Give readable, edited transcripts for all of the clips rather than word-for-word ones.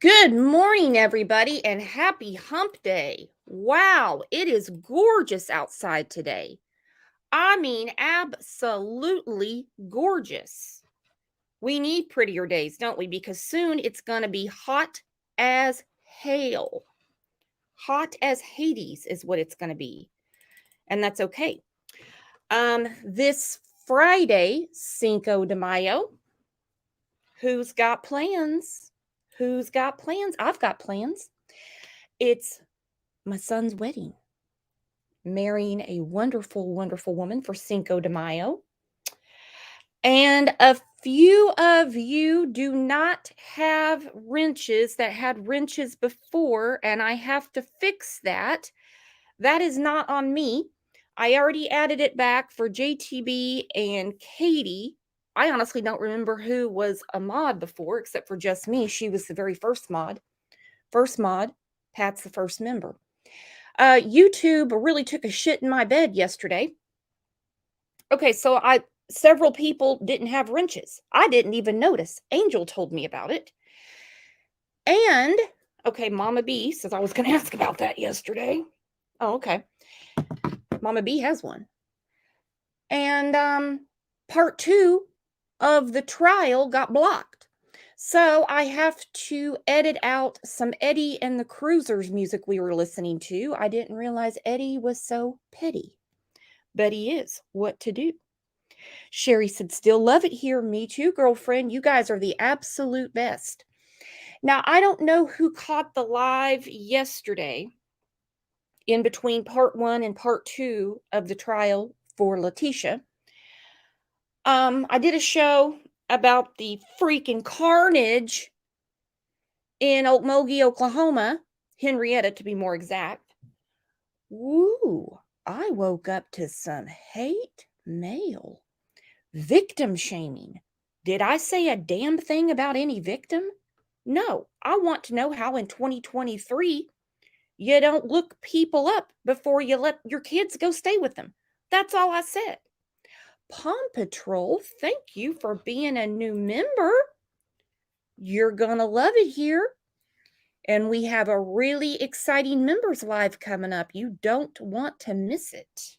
Good morning, everybody, and happy hump day. Wow, it is gorgeous outside today. I mean, absolutely gorgeous. We need prettier days, don't we? Because soon it's going to be hot as hail. Hot as Hades is what it's going to be. And that's okay. This Friday, Cinco de Mayo, who's got plans? Who's got plans? I've got plans. It's my son's wedding, marrying a wonderful, wonderful woman for Cinco de Mayo. And a few of you do not have wrenches that had wrenches before, and I have to fix that. That is not on me. I already added it back for JTB and Katie. I honestly don't remember who was a mod before, except for just me. She was the very first mod. First mod, Pat's the first member. YouTube really took a shit in my bed yesterday. Okay, so several people didn't have wrenches. I didn't even notice. Angel told me about it. And okay, Mama B says I was going to ask about that yesterday. Oh, okay. Mama B has one. And part 2 of the trial got blocked. So I have to edit out some Eddie and the Cruisers music we were listening to. I didn't realize Eddie was so petty. But he is. What to do? Sherry said, still love it here. Me too, girlfriend. You guys are the absolute best. Now, I don't know who caught the live yesterday in between part 1 and part 2 of the trial for Letitia. I did a show about the freaking carnage in Okmulgee, Oklahoma, Henrietta to be more exact. Woo, I woke up to some hate mail. Victim shaming. Did I say a damn thing about any victim? No, I want to know how in 2023 you don't look people up before you let your kids go stay with them. That's all I said. Paw Patrol, thank you for being a new member. You're going to love it here. And we have a really exciting members live coming up. You don't want to miss it.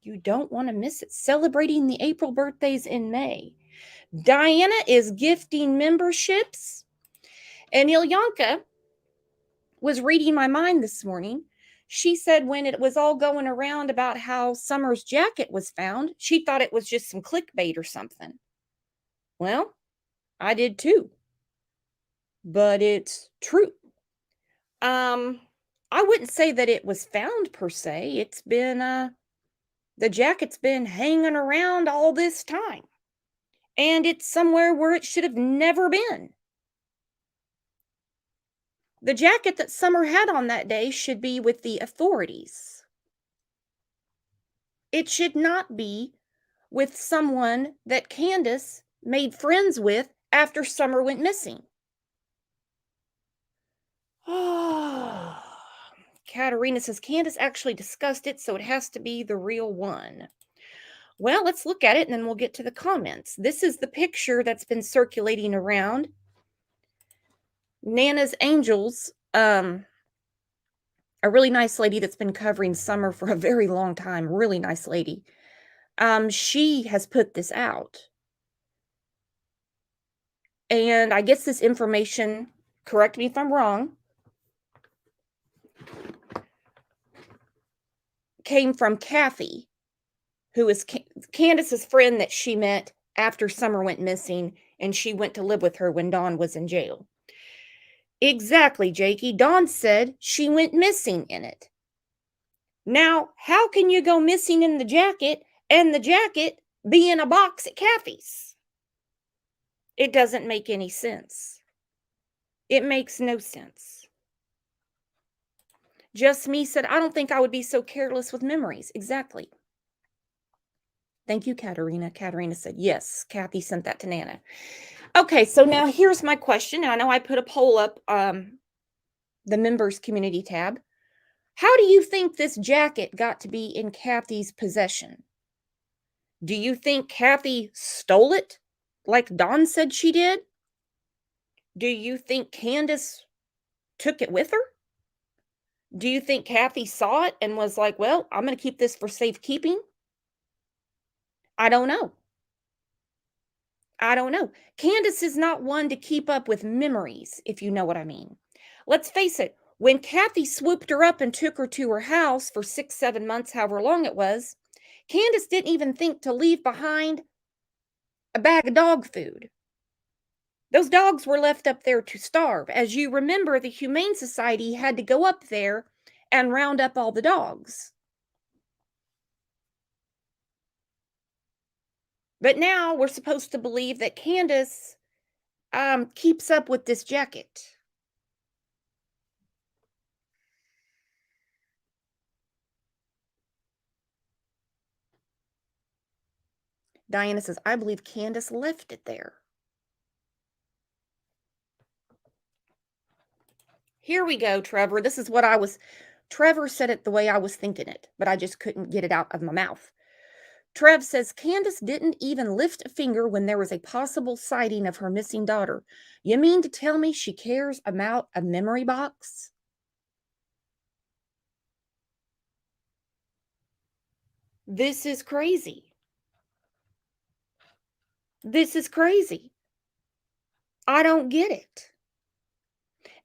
You don't want to miss it. Celebrating the April birthdays in May. Diana is gifting memberships. And Ilyanka was reading my mind this morning. She said when it was all going around about how Summer's jacket was found, she thought it was just some clickbait or something. Well, I did too. But it's true. I wouldn't say that it was found per se. It's been the jacket's been hanging around all this time. And it's somewhere where it should have never been. The jacket that Summer had on that day should be with the authorities. It should not be with someone that Candace made friends with after Summer went missing. Katerina says Candace actually discussed it, so it has to be the real one. Well, let's look at it and then we'll get to the comments. This is the picture that's been circulating around. Nana's Angels, a really nice lady that's been covering Summer for a very long time. Really nice lady. She has put this out. And I guess this information, correct me if I'm wrong, came from Kathy, who is Candace's friend that she met after Summer went missing, and she went to live with her when Dawn was in jail. Exactly, Jakey. Dawn said she went missing in it. Now, how can you go missing in the jacket and the jacket be in a box at Kathy's? It doesn't make any sense. It makes no sense. Just Me said, I don't think I would be so careless with memories. Exactly. Thank you, Katerina. Katerina said, yes, Kathy sent that to Nana. Okay, so now here's my question. I know I put a poll up the members community tab. How do you think this jacket got to be in Kathy's possession? Do you think Kathy stole it like Dawn said she did? Do you think Candace took it with her? Do you think Kathy saw it and was like, "Well, I'm gonna keep this for safekeeping"? I don't know. I don't know. Candace is not one to keep up with memories, if you know what I mean. Let's face it, when Kathy swooped her up and took her to her house for 6, 7 months, however long it was, Candace didn't even think to leave behind a bag of dog food. Those dogs were left up there to starve. As you remember, the Humane Society had to go up there and round up all the dogs. But now we're supposed to believe that Candace keeps up with this jacket. Diana says, I believe Candace left it there. Here we go, Trevor. This is what Trevor said it the way I was thinking it, but I just couldn't get it out of my mouth. Trev says Candace didn't even lift a finger when there was a possible sighting of her missing daughter. You mean to tell me she cares about a memory box? This is crazy. This is crazy. I don't get it.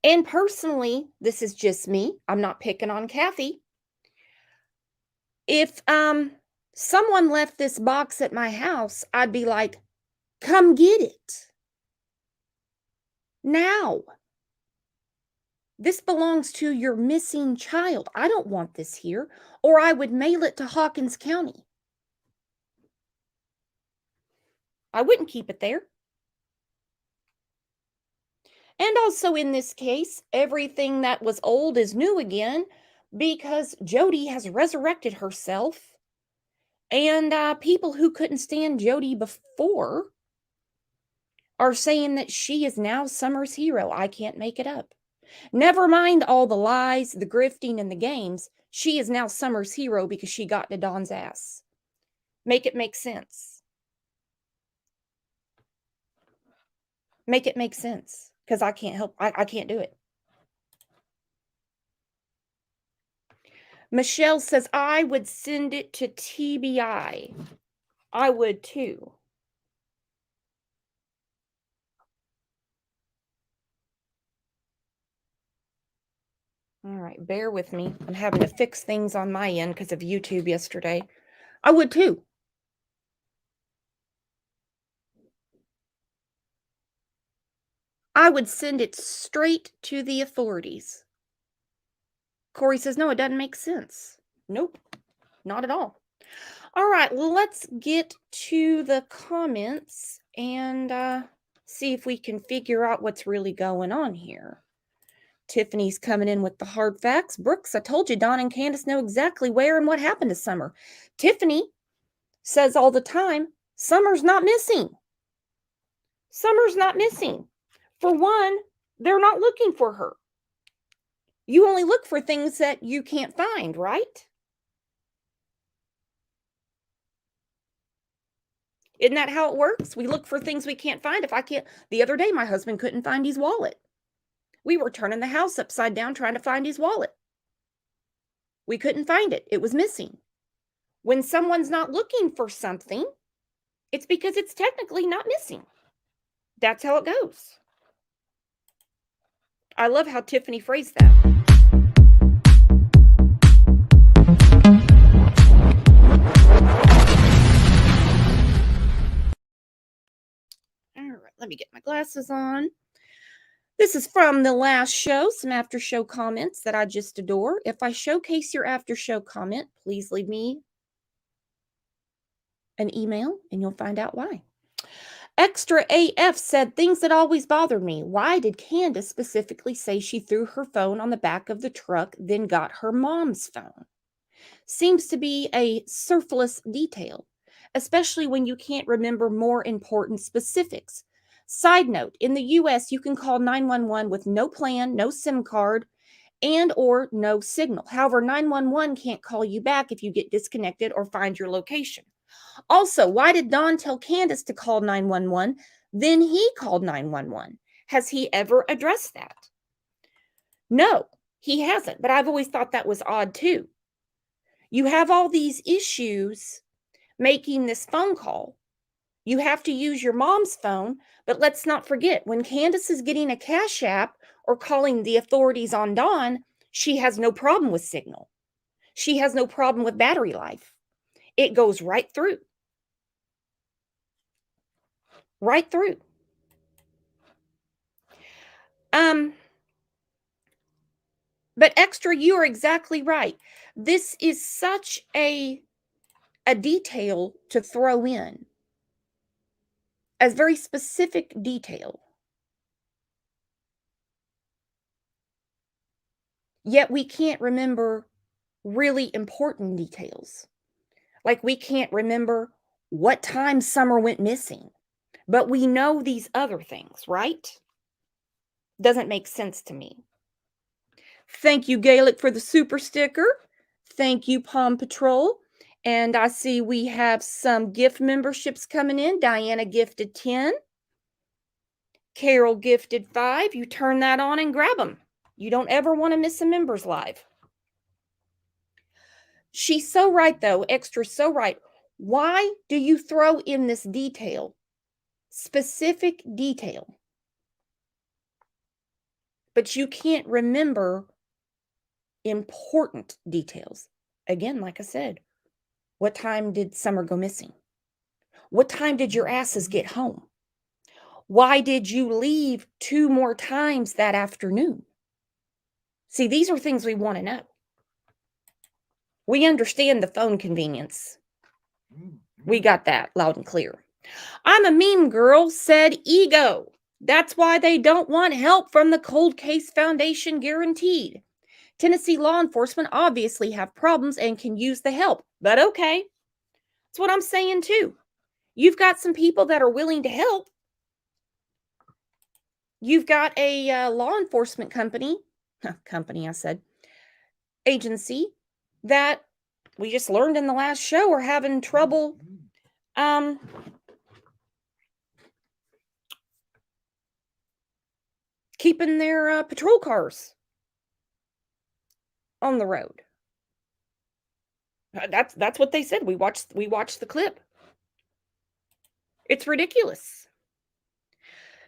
And personally, this is just me. I'm not picking on Kathy. If someone left this box at my house, I'd be like, "Come get it. Now. This belongs to your missing child. I don't want this here, or I would mail it to Hawkins County. I wouldn't keep it there." And also in this case, everything that was old is new again because Jody has resurrected herself. And people who couldn't stand Jody before are saying that she is now Summer's hero. I can't make it up. Never mind all the lies, the grifting, and the games. She is now Summer's hero because she got to Dawn's ass. Make it make sense. Make it make sense. Because I can't help, I can't do it. Michelle says, I would send it to TBI. I would too. All right, bear with me. I'm having to fix things on my end because of YouTube yesterday. I would too. I would send it straight to the authorities. Corey says, no, it doesn't make sense. Nope, not at all. All right, let's get to the comments and see if we can figure out what's really going on here. Tiffany's coming in with the hard facts. Brooks, I told you Dawn and Candace know exactly where and what happened to Summer. Tiffany says all the time, Summer's not missing. Summer's not missing. For one, they're not looking for her. You only look for things that you can't find, right? Isn't that how it works? We look for things we can't find. The other day, my husband couldn't find his wallet. We were turning the house upside down trying to find his wallet. We couldn't find it. It was missing. When someone's not looking for something, it's because it's technically not missing. That's how it goes. I love how Tiffany phrased that. All right, let me get my glasses on. This is from the last show, some after show comments that I just adore. If I showcase your after show comment, please leave me an email and you'll find out why. Extra AF said things that always bothered me. Why did Candace specifically say she threw her phone on the back of the truck, then got her mom's phone? Seems to be a surplus detail, especially when you can't remember more important specifics. Side note, in the US, you can call 911 with no plan, no SIM card, and or no signal. However, 911 can't call you back if you get disconnected or find your location. Also, why did Don tell Candace to call 911? Then he called 911. Has he ever addressed that? No, he hasn't. But I've always thought that was odd too. You have all these issues making this phone call. You have to use your mom's phone, but let's not forget when Candace is getting a Cash App or calling the authorities on Dawn, she has no problem with signal. She has no problem with battery life. It goes right through. Right through. Um, but extra, you are exactly right. This is such a detail to throw in. A very specific detail. Yet we can't remember really important details. Like we can't remember what time Summer went missing. But we know these other things, right? Doesn't make sense to me. Thank you, Gaelic, for the super sticker. Thank you, Palm Patrol. And I see we have some gift memberships coming in. Diana gifted 10. Carol gifted 5. You turn that on and grab them. You don't ever want to miss a members live. She's so right, though. Extra so right. Why do you throw in this detail? Specific detail. But you can't remember important details. Again, like I said, what time did Summer go missing? What time did your asses get home? Why did you leave 2 more times that afternoon? See, these are things we want to know. We understand the phone convenience. We got that loud and clear. I'm a meme girl, said Ego. That's why they don't want help from the Cold Case Foundation guaranteed. Tennessee law enforcement obviously have problems and can use the help. But okay, that's what I'm saying too. You've got some people that are willing to help. You've got a law enforcement agency that we just learned in the last show are having trouble keeping their patrol cars on the road. That's what they said. We watched the clip. It's ridiculous.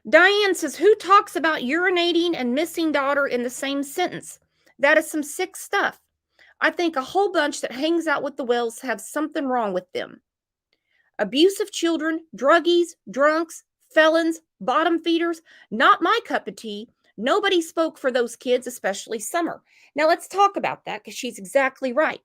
Diane says, who talks about urinating and missing daughter in the same sentence? That is some sick stuff. I think a whole bunch that hangs out with the Wells have something wrong with them. Abusive children, druggies, drunks, felons, bottom feeders, not my cup of tea. Nobody spoke for those kids, especially Summer. Now let's talk about that because she's exactly right.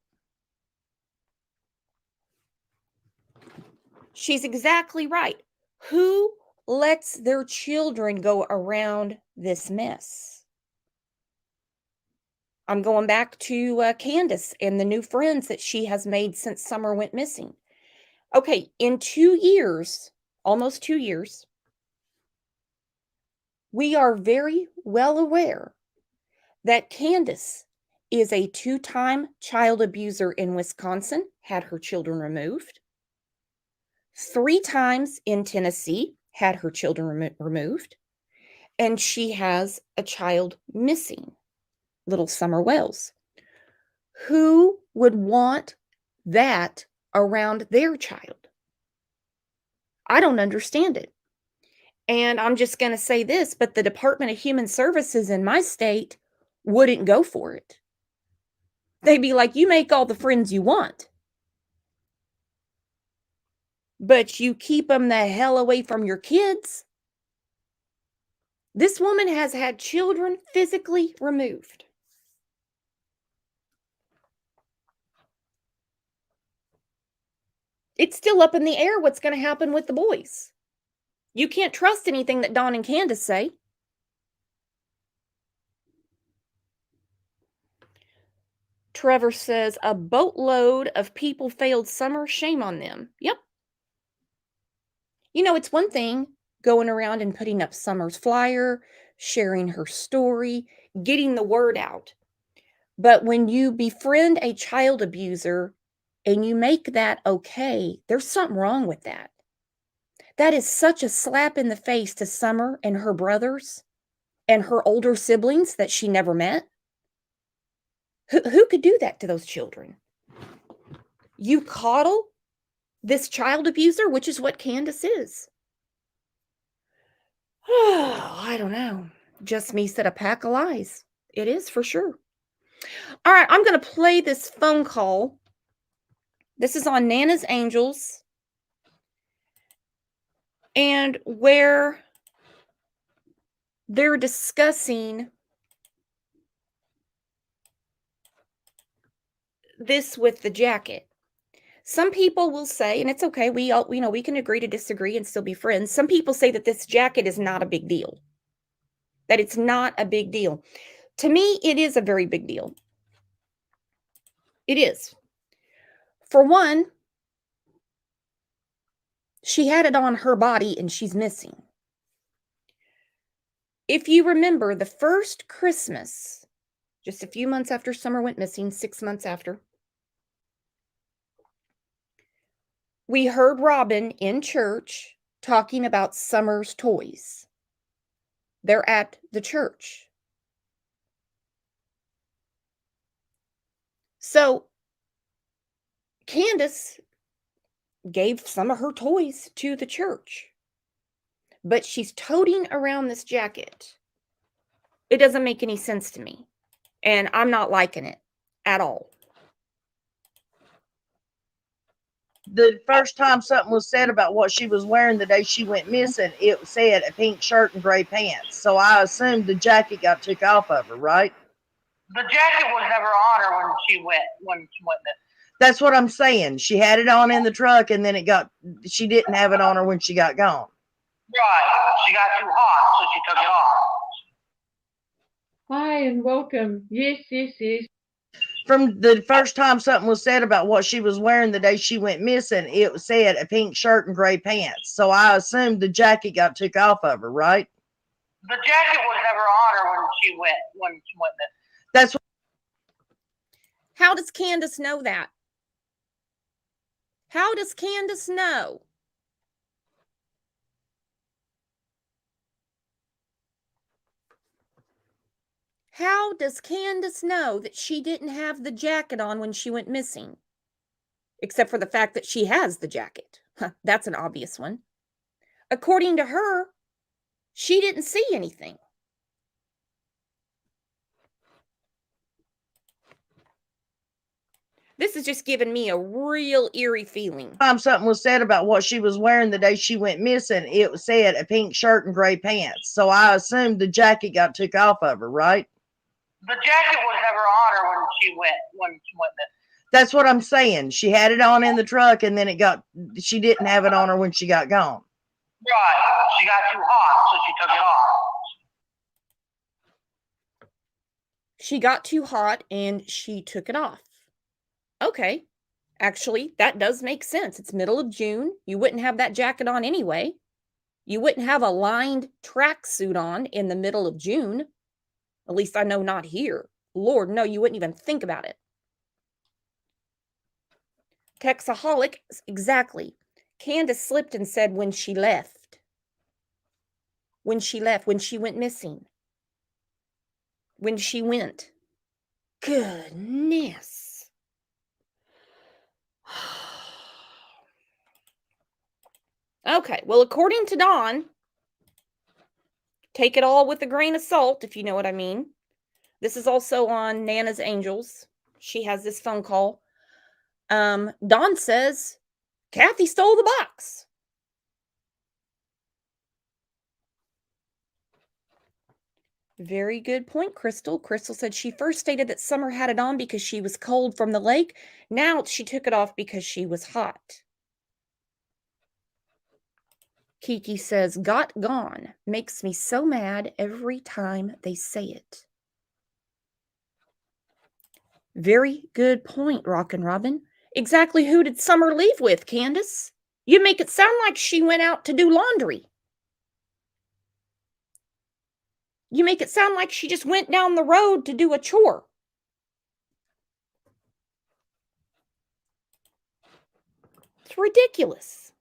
She's exactly right. Who lets their children go around this mess? I'm going back to Candace and the new friends that she has made since Summer went missing. Okay, in 2 years, almost 2 years, we are very well aware that Candace is a 2-time child abuser in Wisconsin, had her children removed. 3 times in Tennessee, had her children removed. And she has a child missing, little Summer Wells. Who would want that around their child? I don't understand it. And I'm just going to say this, but the Department of Human Services in my state wouldn't go for it. They'd be like, you make all the friends you want, but you keep them the hell away from your kids. This woman has had children physically removed. It's still up in the air what's going to happen with the boys. You can't trust anything that Dawn and Candace say. Trevor says, a boatload of people failed Summer. Shame on them. Yep. You know, it's one thing going around and putting up Summer's flyer, sharing her story, getting the word out. But when you befriend a child abuser and you make that okay, there's something wrong with that. That is such a slap in the face to Summer and her brothers and her older siblings that she never met. Who could do that to those children? You coddle this child abuser, which is what Candace is. Oh, I don't know. Just me said a pack of lies. It is for sure. All right, I'm going to play this phone call. This is on Nana's Angels. And where they're discussing this with the jacket. Some people will say, and it's okay, we all, we can agree to disagree and still be friends. Some people say that this jacket is not a big deal. That it's not a big deal. To me, it is a very big deal. It is. For one, she had it on her body and she's missing. If you remember the first Christmas, just a few months after Summer went missing, 6 months after, we heard Robin in church talking about Summer's toys. They're at the church. So Candace gave some of her toys to the church, but she's toting around this jacket. It doesn't make any sense to me, and I'm not liking it at all. The first time something was said about what she was wearing the day she went missing, it said a pink shirt and gray pants. So I assumed the jacket got took off of her, right? The jacket was never on her when she went missing. That's what I'm saying. She had it on in the truck, and then she didn't have it on her when she got gone. Right. She got too hot, so she took it off. Hi and welcome. Yes. From the first time something was said about what she was wearing the day she went missing, it said a pink shirt and gray pants. So I assumed the jacket got took off of her, right? The jacket was never on her when she went missing. That's what. How does Candace know that? How does Candace know? How does Candace know that she didn't have the jacket on when she went missing? Except for the fact that she has the jacket. That's an obvious one. According to her, she didn't see anything. This is just giving me a real eerie feeling. Something was said about what she was wearing the day she went missing, it said a pink shirt and gray pants. So I assumed the jacket got took off of her, right? The jacket was never on her when she went missing. That's what I'm saying. She had it on in the truck, and then she didn't have it on her when she got gone. Right. She got too hot, so she took it off. She got too hot and she took it off. Okay. Actually, that does make sense. It's middle of June. You wouldn't have that jacket on anyway. You wouldn't have a lined tracksuit on in the middle of June. At least I know not here. Lord, no, you wouldn't even think about it. Texaholic, exactly. Candace slipped and said when she left. When she went missing. When she went. Goodness. Okay, well, according to Dawn, take it all with a grain of salt, if you know what I mean. This is also on Nana's Angels. She has this phone call. Dawn says, Kathy stole the box. Very good point, Crystal. Crystal said she first stated that Summer had it on because she was cold from the lake. Now she took it off because she was hot. Kiki says, got gone. Makes me so mad every time they say it. Very good point, Rockin' Robin. Exactly who did Summer leave with, Candace? You make it sound like she went out to do laundry. You make it sound like she just went down the road to do a chore. It's ridiculous.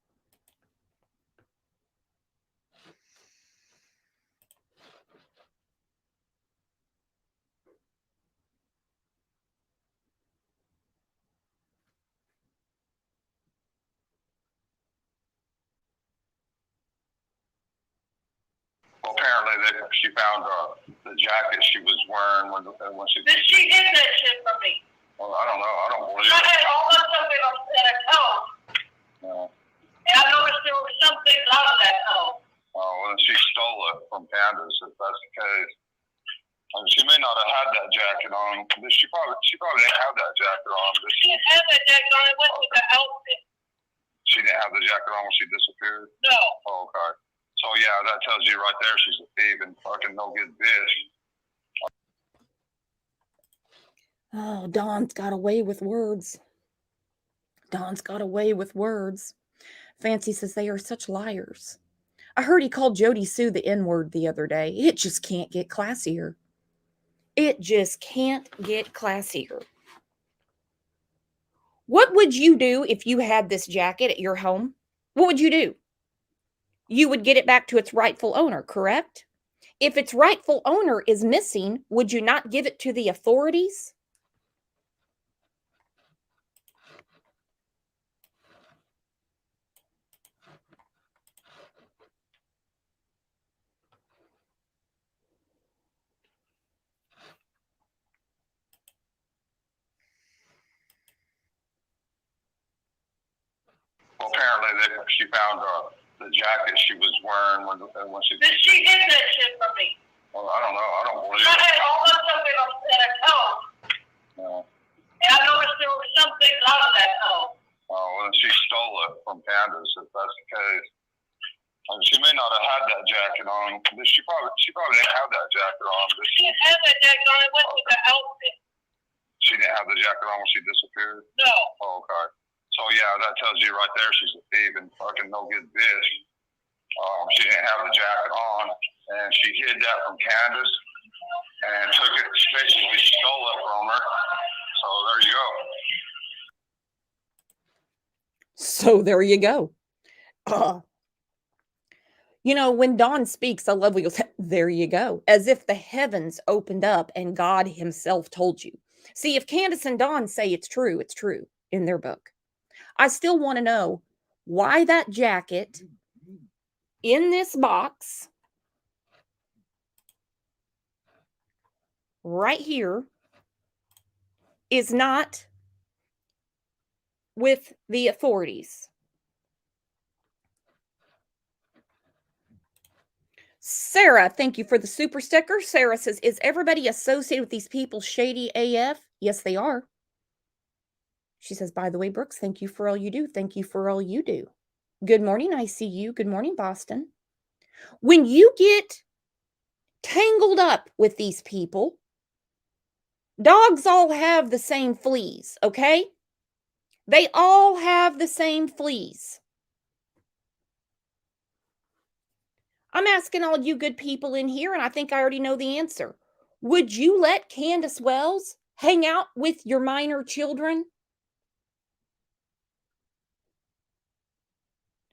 she found the jacket she was wearing when she. She hid that shit from me. Well, I don't know. I don't believe it. I had all that stuff in a coat. No. And I noticed there was something out of that coat. Oh, well, she stole it from Candace, if that's the case. I mean, she may not have had that jacket on. She probably didn't have that jacket on. She didn't have that jacket on. It went with the outfit. She didn't have the jacket on when she disappeared? No. Oh, okay. So, yeah, that tells you right there she's a thief and fucking no good bitch. Oh, Dawn's got away with words. Dawn's got away with words. Fancy says they are such liars. I heard he called Jody Sue the N-word the other day. It just can't get classier. It just can't get classier. What would you do if you had this jacket at your home? What would you do? You would get it back to its rightful owner, correct? If its rightful owner is missing, would you not give it to the authorities? Well, apparently she found the jacket she was wearing when she. She hid that shit from me. Well, I don't know. I don't believe it. I had all that stuff in a coat. No. And I noticed there was something out of that coat. Oh, well, she stole it from Candace, if that's the case. I mean, she may not have had that jacket on. She probably didn't have that jacket on. She didn't have that jacket on. It went with the outfit. She didn't have the jacket on when she disappeared? No. Oh, okay. So, yeah, that tells you right there she's a thief and fucking no good bitch. She didn't have the jacket on, and she hid that from Candace and took it, basically stole it from her. So, there you go. So, there you go. You know, when Dawn speaks, I love when you'll say, there you go, as if the heavens opened up and God himself told you. See, if Candace and Dawn say it's true in their book. I still want to know why that jacket in this box right here is not with the authorities. Sarah, thank you for the super sticker. Sarah says, is everybody associated with these people shady AF? Yes, they are. She says, by the way, Brooks, thank you for all you do. Thank you for all you do. Good morning, ICU. Good morning, Boston. When you get tangled up with these people, dogs all have the same fleas, okay? They all have the same fleas. I'm asking all you good people in here, and I think I already know the answer. Would you let Candace Wells hang out with your minor children?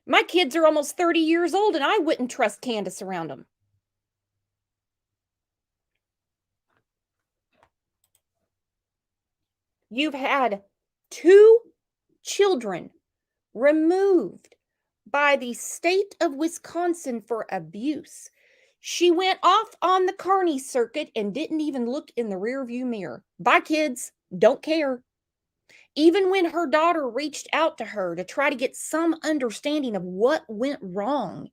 My kids are almost 30 years old, and I wouldn't trust Candace around them. You've had 2 children removed by the state of Wisconsin for abuse. She went off on the carny circuit and didn't even look in the rearview mirror. Bye, kids. Don't care. Even when her daughter reached out to her to try to get some understanding of what went wrong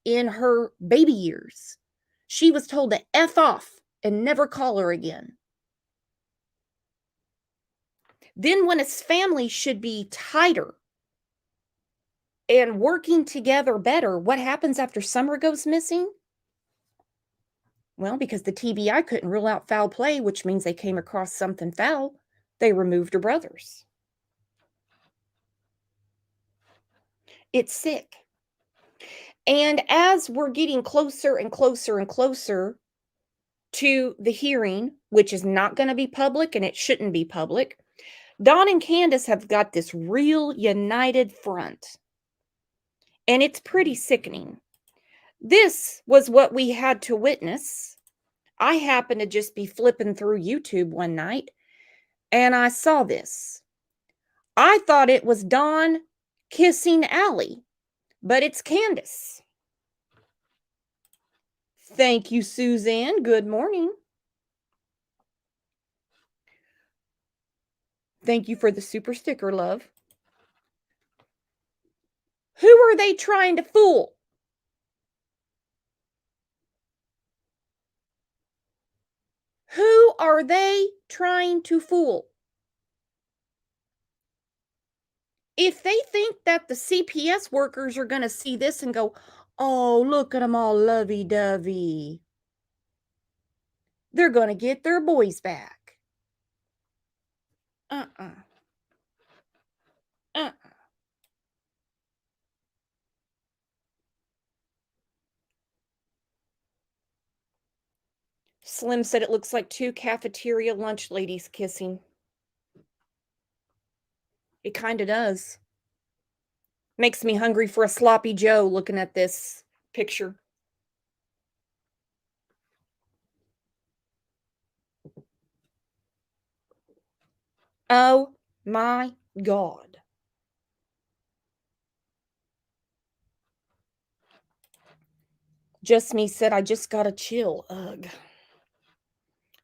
in her baby years, she was told to F off and never call her again. Then when a family should be tighter and working together better, what happens after Summer goes missing? Well, because the TBI couldn't rule out foul play, which means they came across something foul, they removed her brothers. It's sick. And as we're getting closer and closer and closer to the hearing, which is not going to be public and it shouldn't be public, Dawn and Candace have got this real united front. And it's pretty sickening. This was what we had to witness. I happened to just be flipping through YouTube one night, and I saw this. I thought it was Dawn kissing Allie, but it's Candace. Thank you, Suzanne. Good morning. Thank you for the super sticker, love. Who are they trying to fool? Who are they trying to fool? If they think that the CPS workers are going to see this and go, oh, look at them all lovey-dovey, they're going to get their boys back. Uh-uh. Slim said it looks like two cafeteria lunch ladies kissing. It kind of does. Makes me hungry for a sloppy Joe looking at this picture. Oh my God. Just me said I just got a chill. Ugh.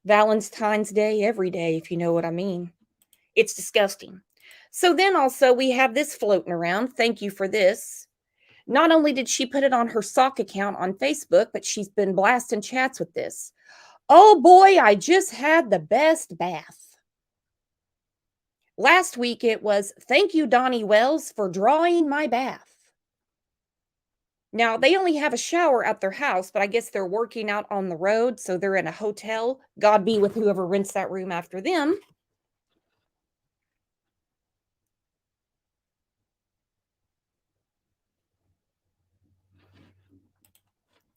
Valentine's Day every day, if you know what I mean. It's disgusting. So then also we have this floating around. Thank you for this. Not only did she put it on her sock account on Facebook, but she's been blasting chats with this. Oh boy, I just had the best bath. Last week it was, thank you, Donnie Wells, for drawing my bath. Now, they only have a shower at their house, but I guess they're working out on the road, so they're in a hotel. God be with whoever rents that room after them.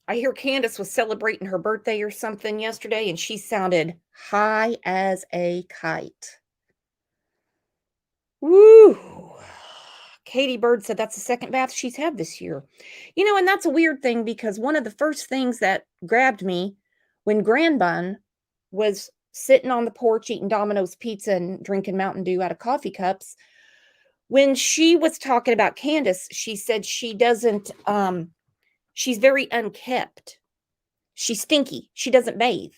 I hear Candace was celebrating her birthday or something yesterday, and she sounded high as a kite. Woo! Katie Bird said that's the second bath she's had this year. You know, and that's a weird thing because one of the first things that grabbed me when Grandbun was sitting on the porch eating Domino's pizza and drinking Mountain Dew out of coffee cups, when she was talking about Candace, she said she doesn't, she's very unkept. She's stinky. She doesn't bathe.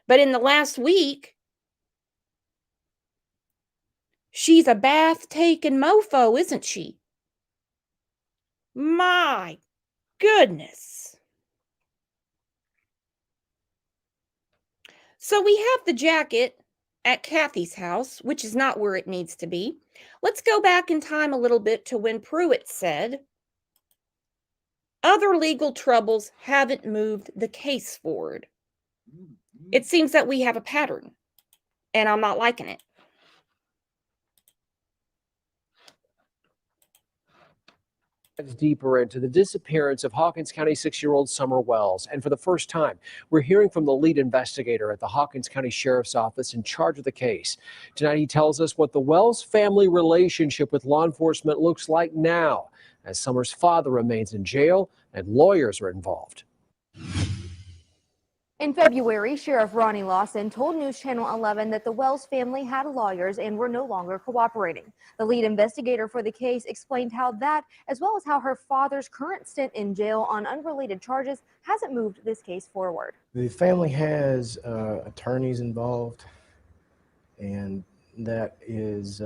But in the last week, she's a bath-taking mofo, isn't she? My goodness. So we have the jacket at Kathy's house, which is not where it needs to be. Let's go back in time a little bit to when Pruitt said, other legal troubles haven't moved the case forward. It seems that we have a pattern, and I'm not liking it. Deeper into the disappearance of Hawkins County 6-year-old Summer Wells. And for the first time, we're hearing from the lead investigator at the Hawkins County Sheriff's Office in charge of the case. Tonight, he tells us what the Wells family relationship with law enforcement looks like now, as Summer's father remains in jail and lawyers are involved. In February, Sheriff Ronnie Lawson told News Channel 11 that the Wells family had lawyers and were no longer cooperating. The lead investigator for the case explained how that, as well as how her father's current stint in jail on unrelated charges, hasn't moved this case forward. The family has attorneys involved, and that is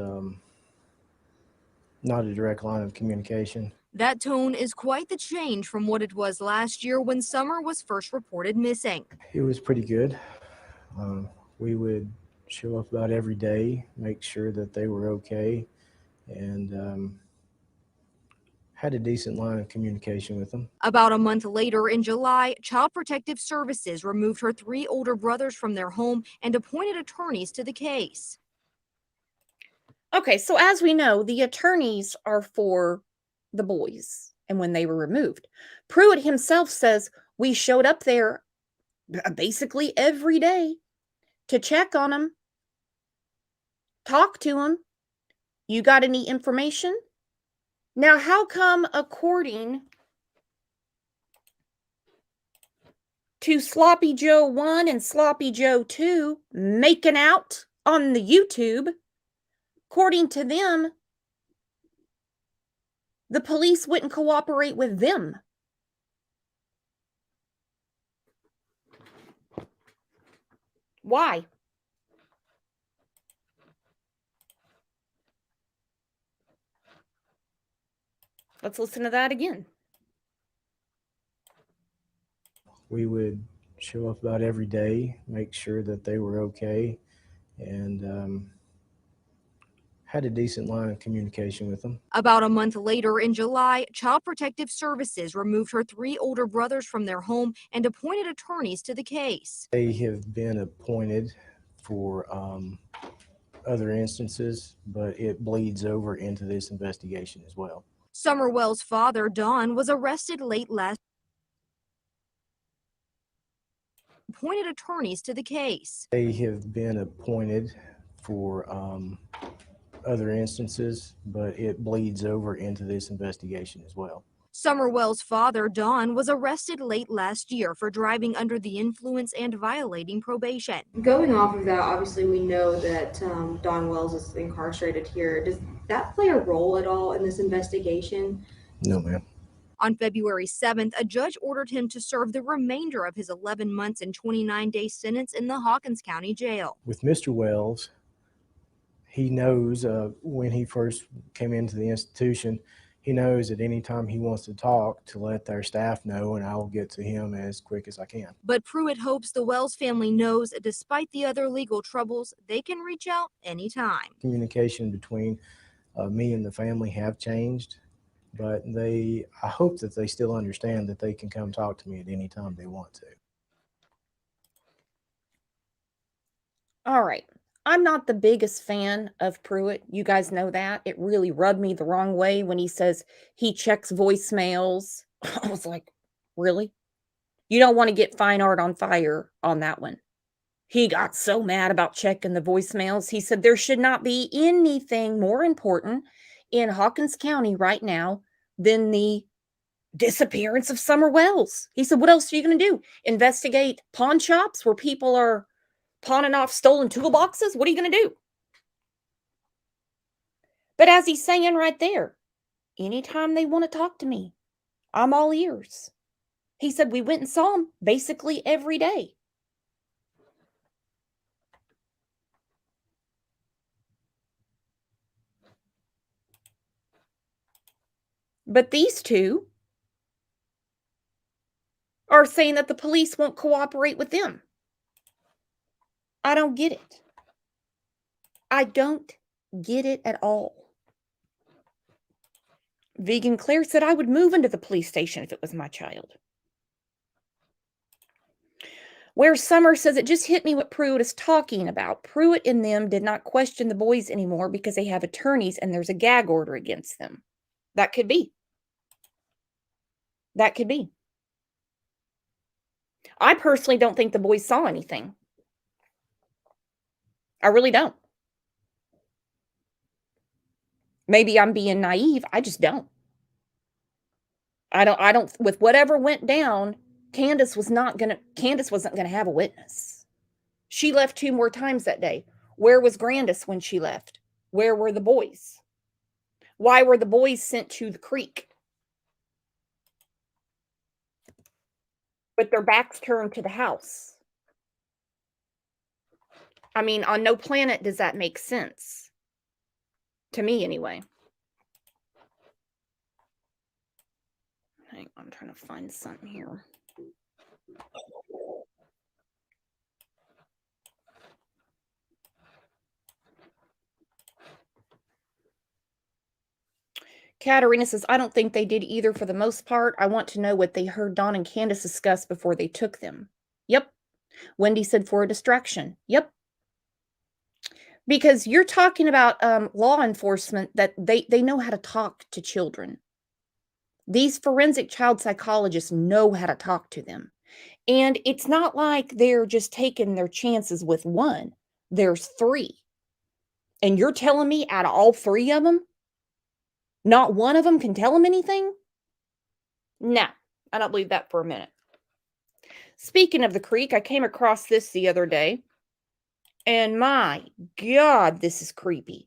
not a direct line of communication. That tone is quite the change from what it was last year when Summer was first reported missing. It was pretty good. We would show up about every day, make sure that they were okay, and had a decent line of communication with them. About a month later, in July, Child Protective Services removed her 3 older brothers from their home and appointed attorneys to the case. Okay, so as we know, the attorneys are for the boys and when they were removed. Pruitt himself says, we showed up there basically every day to check on them, talk to them. You got any information? Now, how come, according to Sloppy Joe 1 and Sloppy Joe 2 making out on the YouTube, according to them, the police wouldn't cooperate with them? Why? Let's listen to that again. We would show up about every day, make sure that they were okay, and had a decent line of communication with them. About a month later, in July, Child Protective Services removed her 3 older brothers from their home and appointed attorneys to the case. They have been appointed for other instances, but it bleeds over into this investigation as well. Summerwell's father, Don, was arrested late last appointed attorneys to the case. They have been appointed for other instances, but it bleeds over into this investigation as well. Summerwell's father, Don, was arrested late last year for driving under the influence and violating probation. Going off of that, obviously we know that Don Wells is incarcerated here. Does that play a role at all in this investigation? No, ma'am. On February 7th, a judge ordered him to serve the remainder of his 11 months and 29-day sentence in the Hawkins County Jail. With Mr. Wells, he knows when he first came into the institution, he knows at any time he wants to talk to let their staff know, and I will get to him as quick as I can. But Pruitt hopes the Wells family knows, despite the other legal troubles, they can reach out anytime. Communication between me and the family have changed, but I hope that they still understand that they can come talk to me at any time they want to. All right. I'm not the biggest fan of Pruitt. You guys know that. It really rubbed me the wrong way when he says he checks voicemails. I was like, really? You don't want to get fine art on fire on that one. He got so mad about checking the voicemails. He said there should not be anything more important in Hawkins County right now than the disappearance of Summer Wells. He said, what else are you going to do? Investigate pawn shops where people are pawning off stolen toolboxes? What are you going to do? But as he's saying right there, anytime they want to talk to me, I'm all ears. He said we went and saw him basically every day. But these two are saying that the police won't cooperate with them. I don't get it. I don't get it at all. Vegan Claire said I would move into the police station if it was my child. Where Summer says it just hit me what Pruitt is talking about. Pruitt and them did not question the boys anymore because they have attorneys and there's a gag order against them. That could be. That could be. I personally don't think the boys saw anything. I really don't. Maybe I'm being naive. I just don't. I don't, with whatever went down, Candace wasn't going to have a witness. She left 2 more times that day. Where was Grandis when she left? Where were the boys? Why were the boys sent to the creek? With their backs turned to the house. I mean, on no planet does that make sense. To me, anyway. Hang on, I'm trying to find something here. Katarina says, I don't think they did either for the most part. I want to know what they heard Don and Candace discuss before they took them. Yep. Wendy said for a distraction. Yep. Because you're talking about law enforcement that they know how to talk to children. These forensic child psychologists know how to talk to them. And it's not like they're just taking their chances with one. There's 3. And you're telling me out of all 3 of them, not one of them can tell them anything? No, I don't believe that for a minute. Speaking of the creek, I came across this the other day. And my God, this is creepy.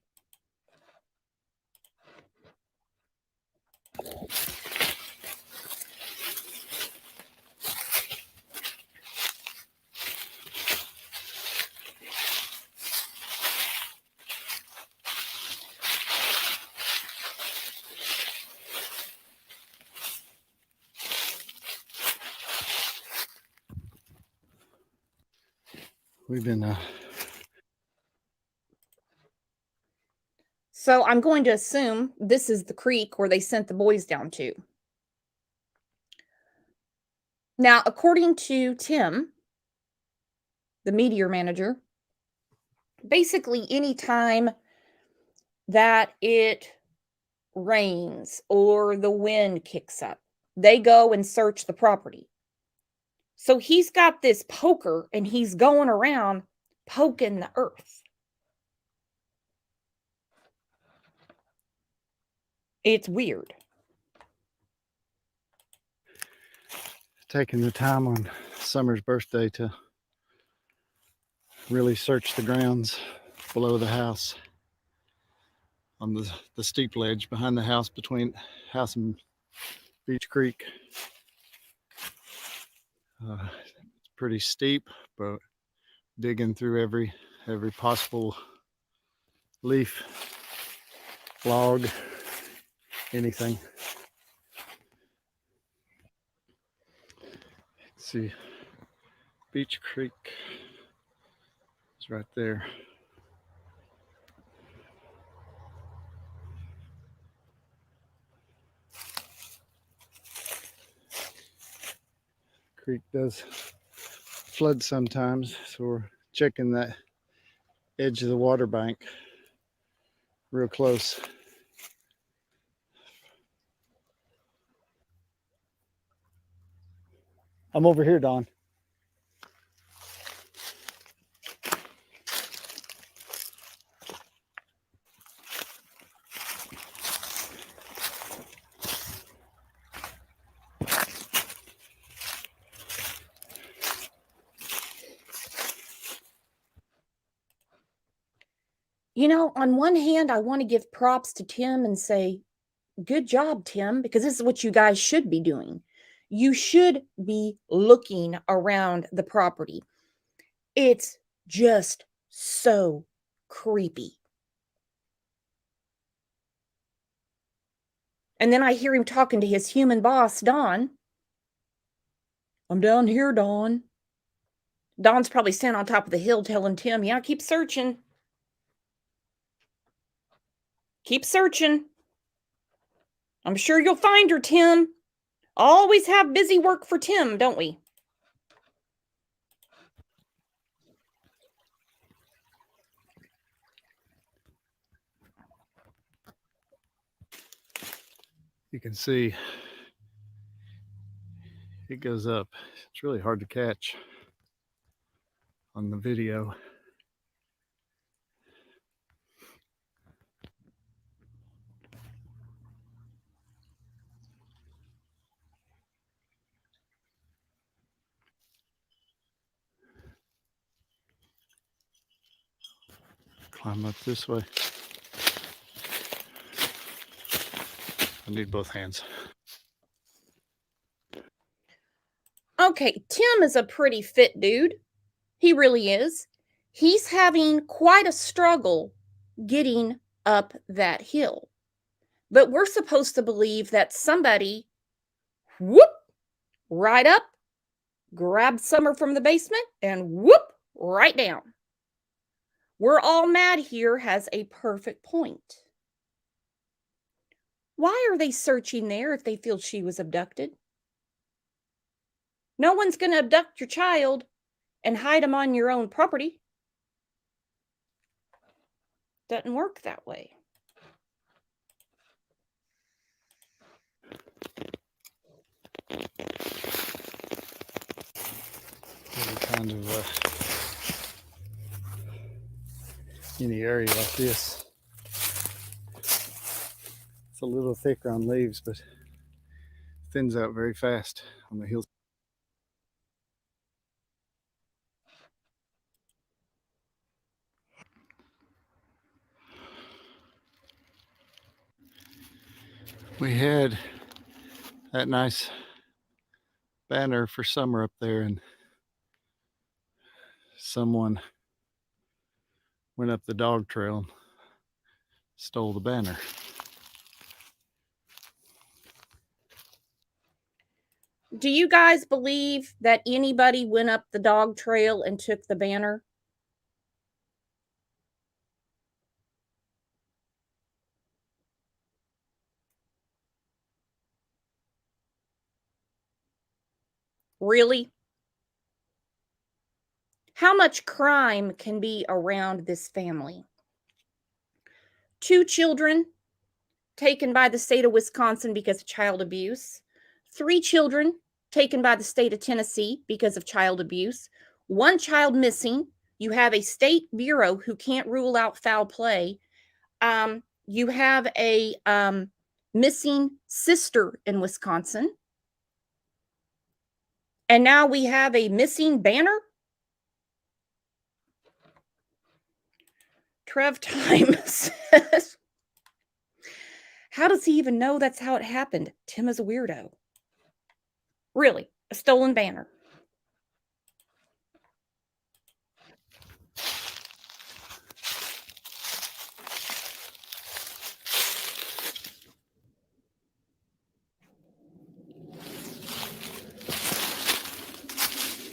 we've been So I'm going to assume this is the creek where they sent the boys down to. Now, according to Tim, the meteor manager, basically anytime that it rains or the wind kicks up, they go and search the property. So he's got this poker and he's going around poking the earth. It's weird. taking the time on Summer's birthday to really search the grounds below the house, on the steep ledge behind the house, between house and Beach Creek. It's pretty steep, but digging through every possible leaf, log, anything. Let's see, Beach Creek is right there. Creek does flood sometimes, so we're checking that edge of the water bank real close. I'm over here, Don. You know, on one hand, I want to give props to Tim and say, good job, Tim, because this is what you guys should be doing. You should be looking around the property. It's just so creepy. And then I hear him talking to his human boss, Don. I'm down here, Don. Don's probably standing on top of the hill telling Tim, yeah, keep searching. Keep searching. I'm sure you'll find her, Tim. Always have busy work for Tim, don't we? You can see it goes up. It's really hard to catch on the video. Climb up this way. I need both hands. Okay, Tim is a pretty fit dude. He really is. He's having quite a struggle getting up that hill. But we're supposed to believe that somebody, whoop, right up, grabbed Summer from the basement, and whoop, right down. We're all mad here has a perfect point. Why are they searching there if they feel she was abducted? No one's going to abduct your child and hide them on your own property. Doesn't work that way. Really kind of any area like this, it's a little thicker on leaves, but thins out very fast on the hills. We had that nice banner for Summer up there, and someone went up the dog trail and stole the banner. Do you guys believe that anybody went up the dog trail and took the banner? Really? How much crime can be around this family? 2 children taken by the state of Wisconsin because of child abuse, 3 children taken by the state of Tennessee because of child abuse, 1 child missing. You have a state bureau who can't rule out foul play. You have a missing sister in Wisconsin. And now we have a missing banner. Trev Time says, how does he even know that's how it happened? Tim is a weirdo. Really, a stolen banner.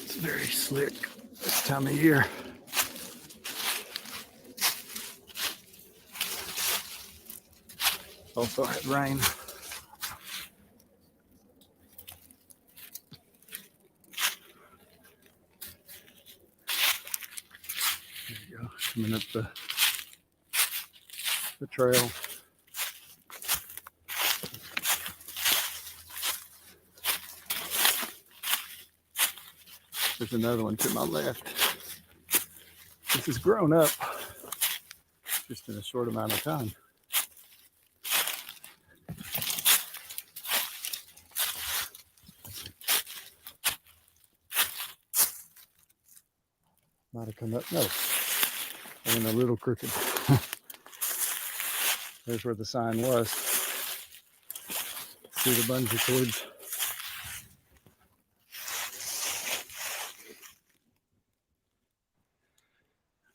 It's very slick this time of year. Also had rain. There you go, coming up the trail. There's another one to my left. This has grown up just in a short amount of time. Might have come up. No, I went a little crooked. There's where the sign was. See the bungee cords.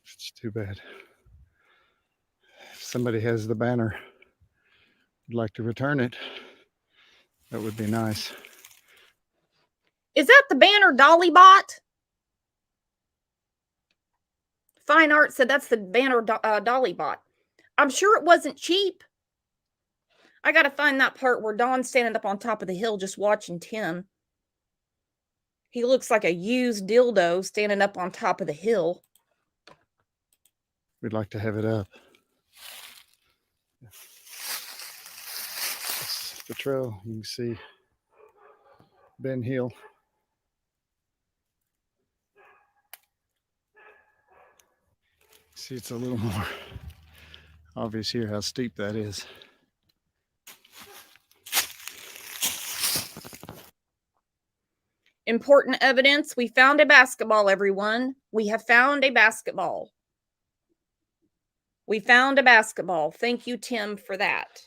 It's too bad. If somebody has the banner, would like to return it, that would be nice. Is that the banner Dolly bought? Fine Art said that's the banner Dolly bought. I'm sure it wasn't cheap. I got to find that part where Don's standing up on top of the hill just watching Tim. He looks like a used dildo standing up on top of the hill. We'd like to have it up. It's the trail. You can see Ben Hill. See, it's a little more obvious here how steep that is. Important evidence. We found a basketball, everyone. We have found a basketball. We found a basketball. Thank you, Tim, for that.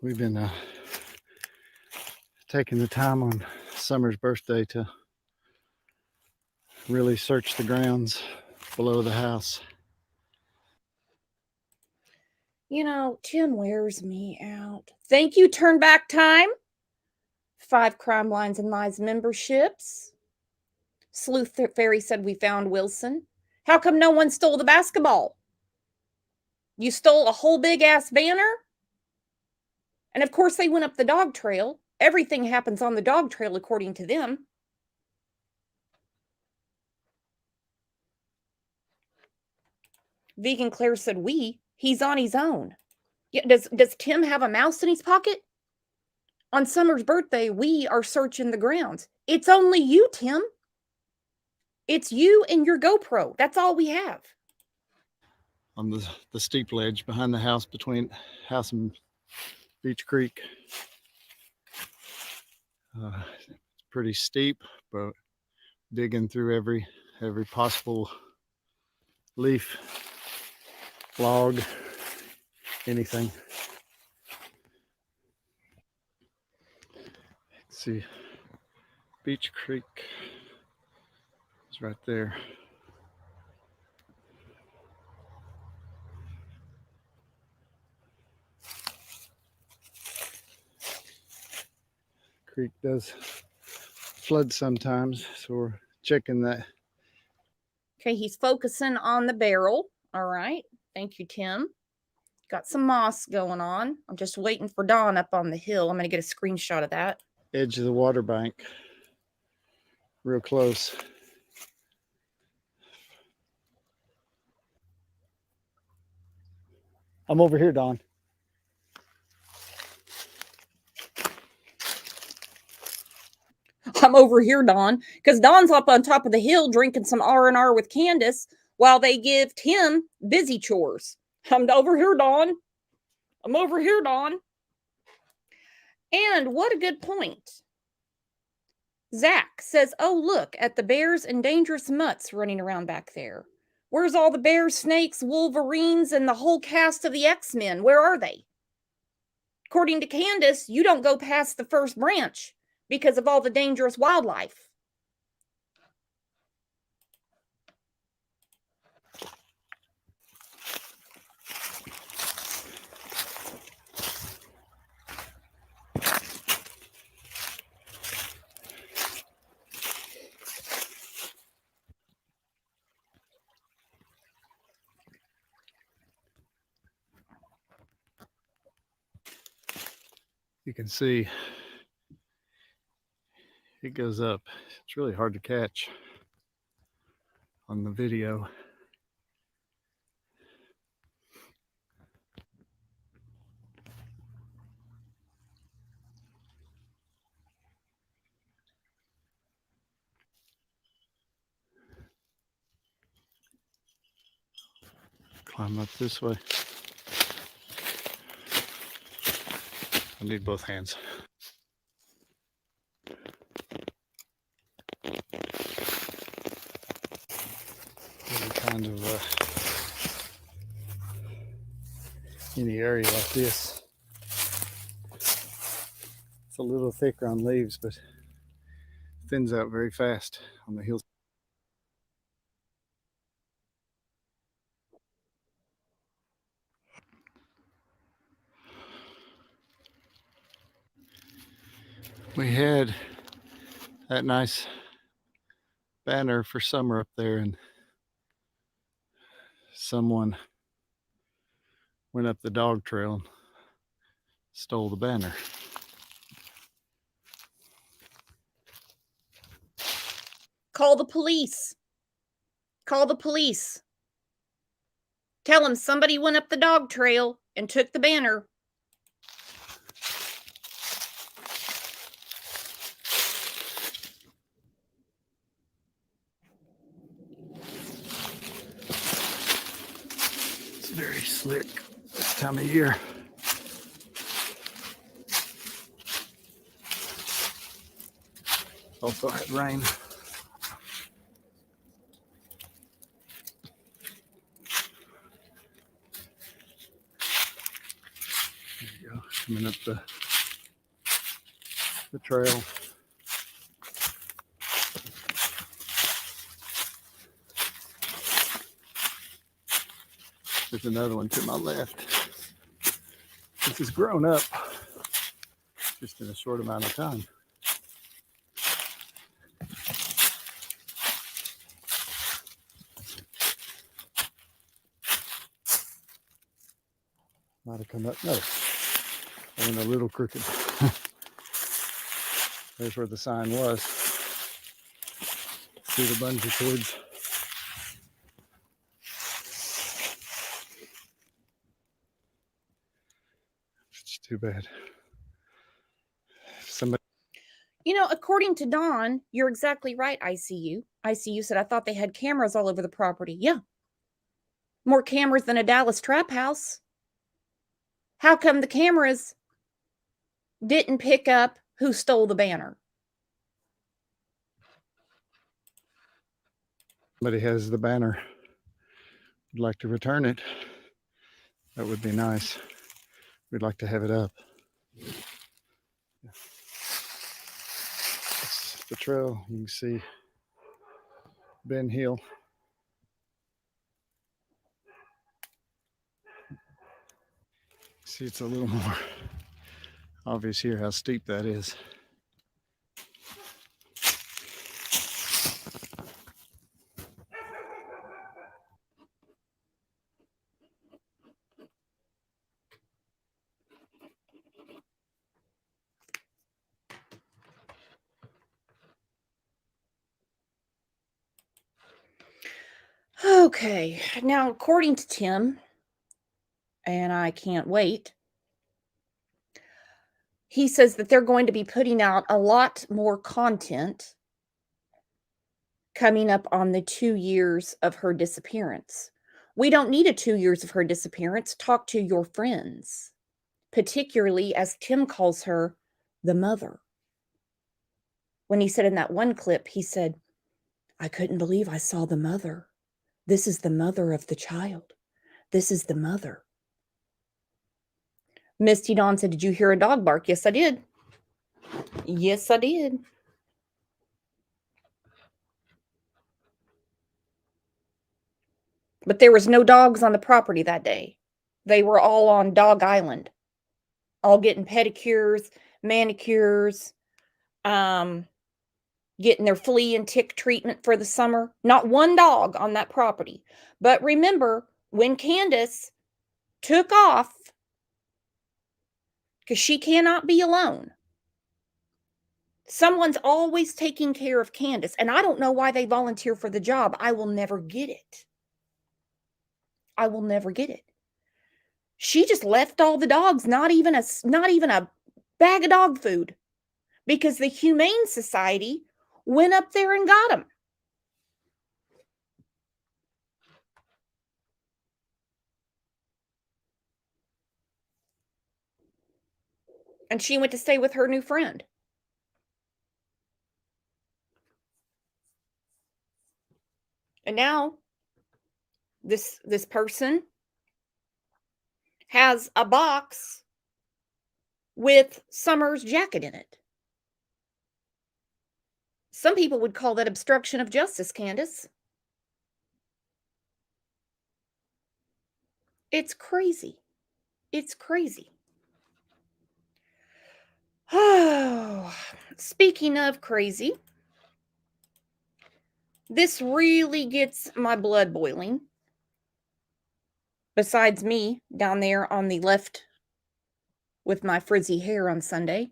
We've been taking the time on Summer's birthday to really search the grounds below the house. You know, Tim wears me out. Thank you, Turn Back Time. 5 Crime Lines and Lies memberships. Sleuth Fairy said we found Wilson. How come no one stole the basketball? You stole a whole big ass banner? And of course, they went up the dog trail. Everything happens on the dog trail, according to them. Vegan Claire said he's on his own. Yeah, does Tim have a mouse in his pocket? On Summer's birthday, we are searching the grounds. It's only you, Tim. It's you and your GoPro. That's all we have. On the steep ledge behind the house, between house and Beach Creek. It's pretty steep, but digging through every possible leaf, log, anything. Let's see, Beach Creek is right there. creek does flood sometimes, so we're checking that. Okay, he's focusing on the barrel. All right. Thank you, Tim. Got some moss going on. I'm just waiting for Dawn up on the hill. I'm going to get a screenshot of that. Edge of the water bank, real close. I'm over here, Dawn. I'm over here, Dawn, because Dawn's up on top of the hill drinking some R&R with Candace while they give Tim busy chores. I'm over here, Dawn. I'm over here, Dawn. And what a good point. Zach says, oh, look at the bears and dangerous mutts running around back there. Where's all the bears, snakes, wolverines, and the whole cast of the X-Men? Where are they? According to Candace, you don't go past the first branch because of all the dangerous wildlife. You can see it goes up. It's really hard to catch on the video. Climb up this way. I need both hands. Kind of any area like this, it's a little thicker on leaves, but thins out very fast on the hills. We had that nice banner for summer up there, and someone went up the dog trail and stole the banner. Call the police. Call the police. Tell them somebody went up the dog trail and took the banner. It's very slick this time of year. Also had rain. There you go, coming up the trail. There's another one to my left. This has grown up just in a short amount of time. Might have come up. No, I went a little crooked. There's where the sign was. See the bungee cords. It's too bad. Somebody. You know, according to Dawn, you're exactly right, ICU. ICU said, I thought they had cameras all over the property. Yeah. More cameras than a Dallas trap house. How come the cameras didn't pick up who stole the banner? Somebody has the banner. Would like to return it. That would be nice. We'd like to have it up. It's the trail. You can see Ben Hill. See, it's a little more obvious here how steep that is. Okay, now according to Tim, and I can't wait, he says that they're going to be putting out a lot more content coming up on the 2 years of her disappearance. We don't need a 2 years of her disappearance. Talk to your friends, particularly as Tim calls her, the mother. When he said in that one clip, he said, I couldn't believe I saw the mother. This is the mother of the child. This is the mother. Misty Dawn said, did you hear a dog bark? Yes, I did. Yes, I did. But there was no dogs on the property that day. They were all on Dog Island, all getting pedicures, manicures, getting their flea and tick treatment for the summer. Not one dog on that property. But remember, when Candace took off, because she cannot be alone, someone's always taking care of Candace. And I don't know why they volunteer for the job. I will never get it. I will never get it. She just left all the dogs, not even a bag of dog food, because the Humane Society went up there and got them. And she went to stay with her new friend. And now this person has a box with Summer's jacket in it. Some people would call that obstruction of justice, Candace. It's crazy. It's crazy. Oh, speaking of crazy, this really gets my blood boiling. Besides me down there on the left with my frizzy hair on Sunday,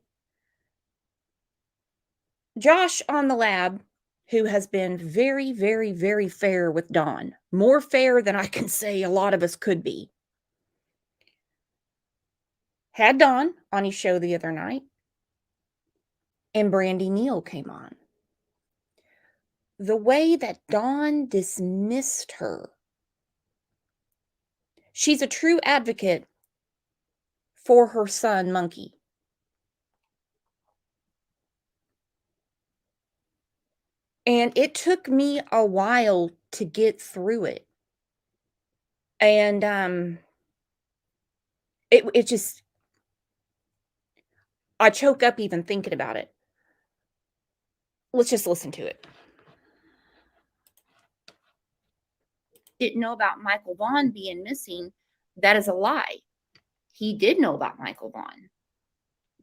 Josh on the lab, who has been very, very, very fair with Dawn, more fair than I can say a lot of us could be, had Dawn on his show the other night, and Brandi Neal came on. The way that Dawn dismissed her, she's a true advocate for her son, Monkey. And it took me a while to get through it. And it just, I choke up even thinking about it. Let's just listen to it. Didn't know about Michael Vaughn being missing. That is a lie. He did know about Michael Vaughn.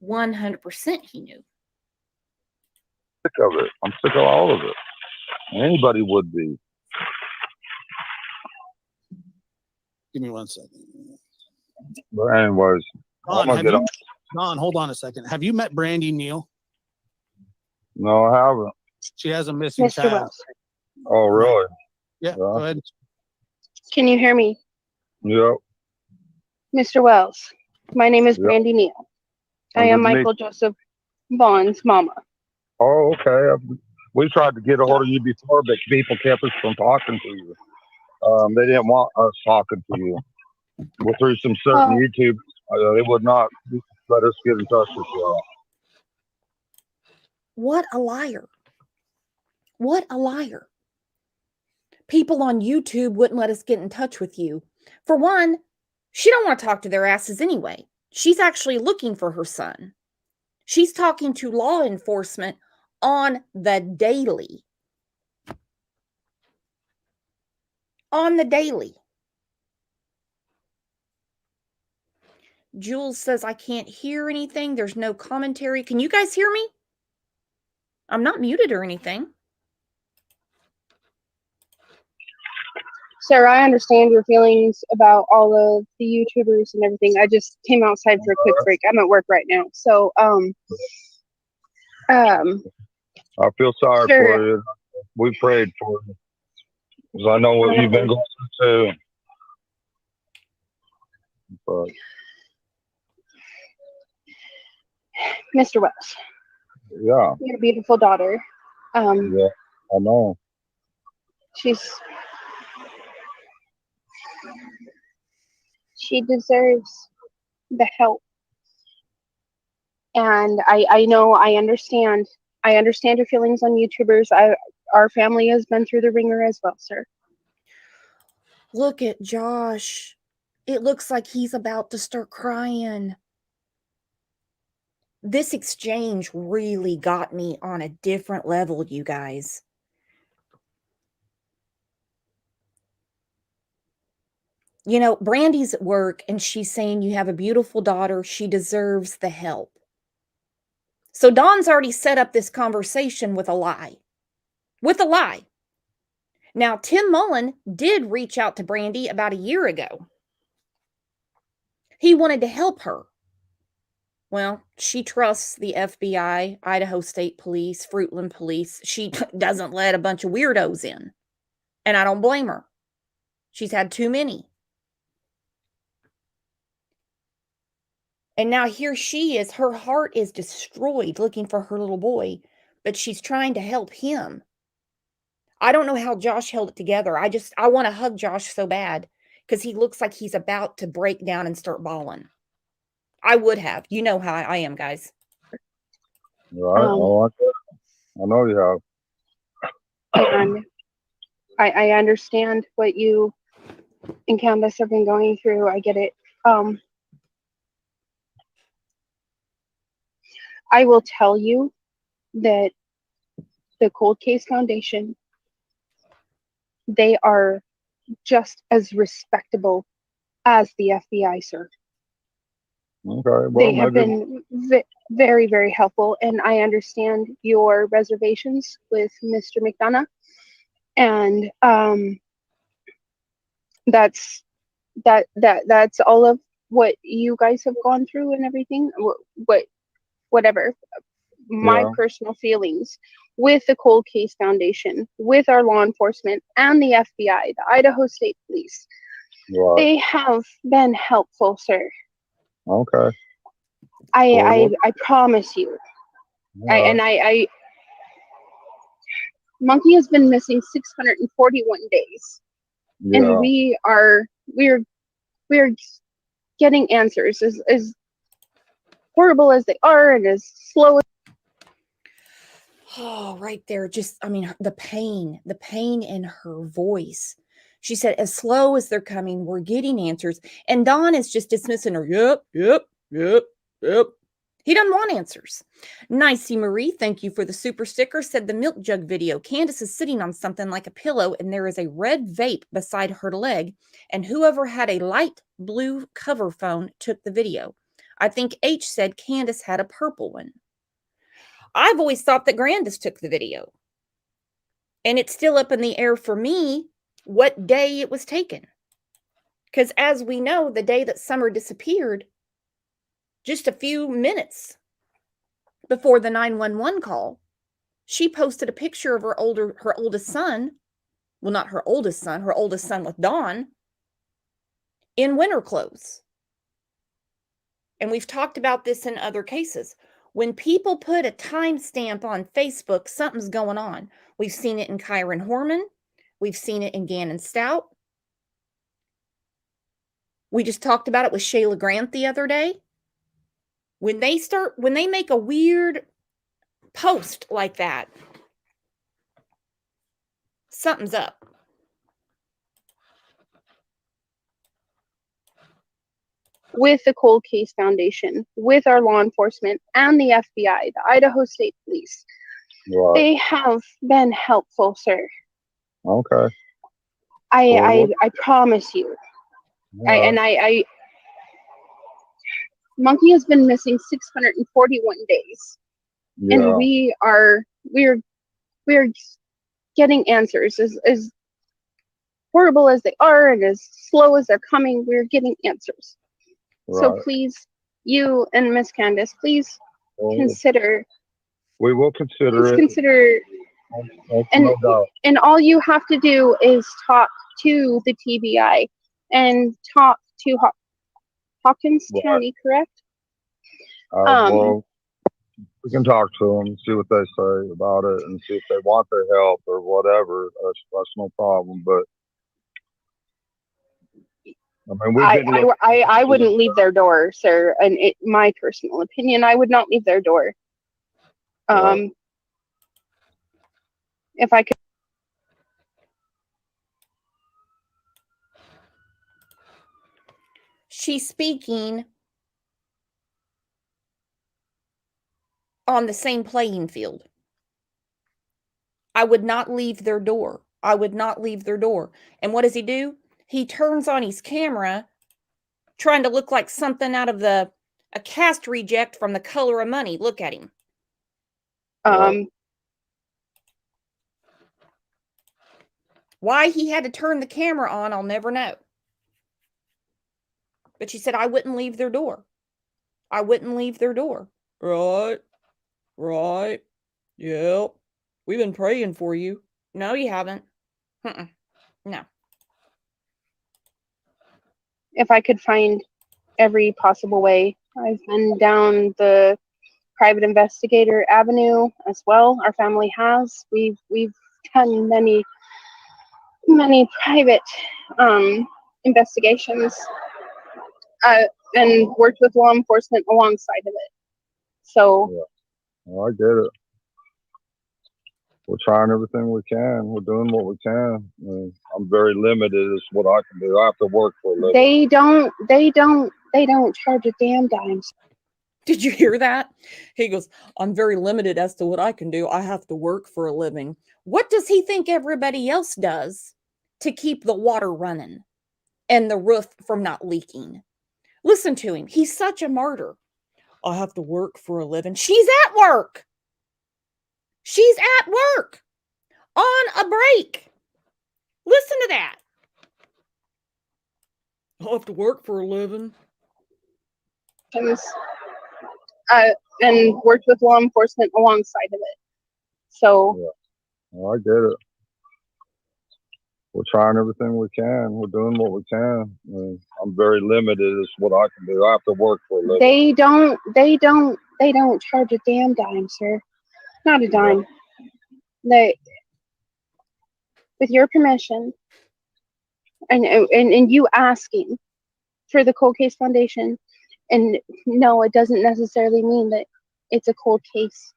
100% he knew. Sick of it. I'm sick of all of it. Anybody would be. Give me 1 second. But anyways, Don, hold on a second. Have you met Brandi Neal? No, I haven't. She has a missing Mr. child. Wells. Oh, really? Yeah, go ahead. Can you hear me? Yep. Mr. Wells, my name is Yep. Brandi Neal. I am Michael Joseph Vaughn's mama. Oh, okay. We tried to get a hold of you before, but people kept us from talking to you. They didn't want us talking to you. Well, through some certain YouTube, they would not let us get in touch with you. What a liar. What a liar. People on YouTube wouldn't let us get in touch with you. For one, she don't want to talk to their asses anyway. She's actually looking for her son. She's talking to law enforcement on the daily. On the daily. Jules says, I can't hear anything. There's no commentary. Can you guys hear me? I'm not muted or anything. Sarah, I understand your feelings about all of the YouTubers and everything. I just came outside for a quick break. I'm at work right now. So, I feel sorry sure. for you. We prayed for you. 'Cause I know what you've been going through too. But Mr. Wells, yeah, your beautiful daughter. yeah, I know. She deserves the help. And I know, I understand your feelings on YouTubers. Our family has been through the ringer as well, sir. Look at Josh. It looks like he's about to start crying. This exchange really got me on a different level, you guys. You know, Brandy's at work and she's saying, you have a beautiful daughter. She deserves the help. So Dawn's already set up this conversation with a lie. With a lie. Now, Tim Mullen did reach out to Brandi about a year ago. He wanted to help her. Well, she trusts the FBI, Idaho State Police, Fruitland Police. She doesn't let a bunch of weirdos in. And I don't blame her. She's had too many. And now here she is. Her heart is destroyed looking for her little boy, but she's trying to help him. I don't know how Josh held it together. I want to hug Josh so bad because he looks like he's about to break down and start bawling. I would have. You know how I am, guys. Right. I know you have. And I understand what you and Candace have been going through. I get it. I will tell you that the Cold Case Foundation, they are just as respectable as the FBI, sir. Okay. Well, they have been very, very helpful, and I understand your reservations with Mr. McDonough, and that's all of what you guys have gone through and everything. Whatever. My personal feelings with the Cold Case Foundation, with our law enforcement and the FBI, the Idaho State Police. Right. They have been helpful, sir. Okay. I promise you. I Monkey has been missing 641 days. Yeah. And we're getting answers as horrible as they are and as slow. Oh, right there. Just, I mean, the pain in her voice. She said, as slow as they're coming, we're getting answers. And Don is just dismissing her. Yep. He doesn't want answers. Nicey Marie, thank you for the super sticker, said the milk jug video. Candace is sitting on something like a pillow and there is a red vape beside her leg. And whoever had a light blue cover phone took the video. I think H said Candace had a purple one. I've always thought that Grandis took the video. And it's still up in the air for me what day it was taken. Because as we know, the day that Summer disappeared, just a few minutes before the 911 call, she posted a picture of her oldest son. Well, not her oldest son with Dawn in winter clothes. And we've talked about this in other cases. When people put a timestamp on Facebook, something's going on. We've seen it in Kyron Horman. We've seen it in Gannon Stout. We just talked about it with Shayla Grant the other day. When they make a weird post like that, something's up. With the Cold Case Foundation, with our law enforcement and the FBI, the Idaho State Police. Right. They have been helpful, sir. Okay. I promise you. Yeah. Monkey has been missing 641 days. Yeah. And we're getting answers as horrible as they are and as slow as they're coming. We're getting answers. Right. So please, you and Miss Candace, please consider. We will consider it. Consider That's And no doubt. and all you have to do is talk to the TBI and talk to Hawkins Right. County, correct? Well, we can talk to them, see what they say about it, and see if they want their help or whatever. That's no problem. But I mean, we've been. I wouldn't leave their door, sir. And my personal opinion, I would not leave their door. If I could. She's speaking on the same playing field. I would not leave their door. I would not leave their door. And what does he do? He turns on his camera, trying to look like something out of a cast reject from The Color of Money. Look at him. Why he had to turn the camera on, I'll never know. But she said, I wouldn't leave their door. I wouldn't leave their door. Right. Right. Yep. We've been praying for you. No, you haven't. No. If I could find every possible way. I've been down the private investigator avenue as well. Our family has. We've done many private investigations and worked with law enforcement alongside of it. So yeah. Well, I get it. We're trying everything we can. We're doing what we can. I mean, I'm very limited as what I can do. I have to work for a living. they don't charge a damn dime. Did you hear that? He goes, I'm very limited as to what I can do. I have to work for a living. What does he think everybody else does to keep the water running and the roof from not leaking? Listen to him. He's such a martyr. I have to work for a living. She's at work. She's at work on a break. Listen to that. I have to work for a living. And worked with law enforcement alongside of it. So yeah. Well, I get it. We're trying everything we can. We're doing what we can. I mean, I'm very limited as what I can do. I have to work for a living. They don't charge a damn dime, sir. Not a dime. They, with your permission, and you asking for the Cold Case Foundation, and no, it doesn't necessarily mean that it's a cold case.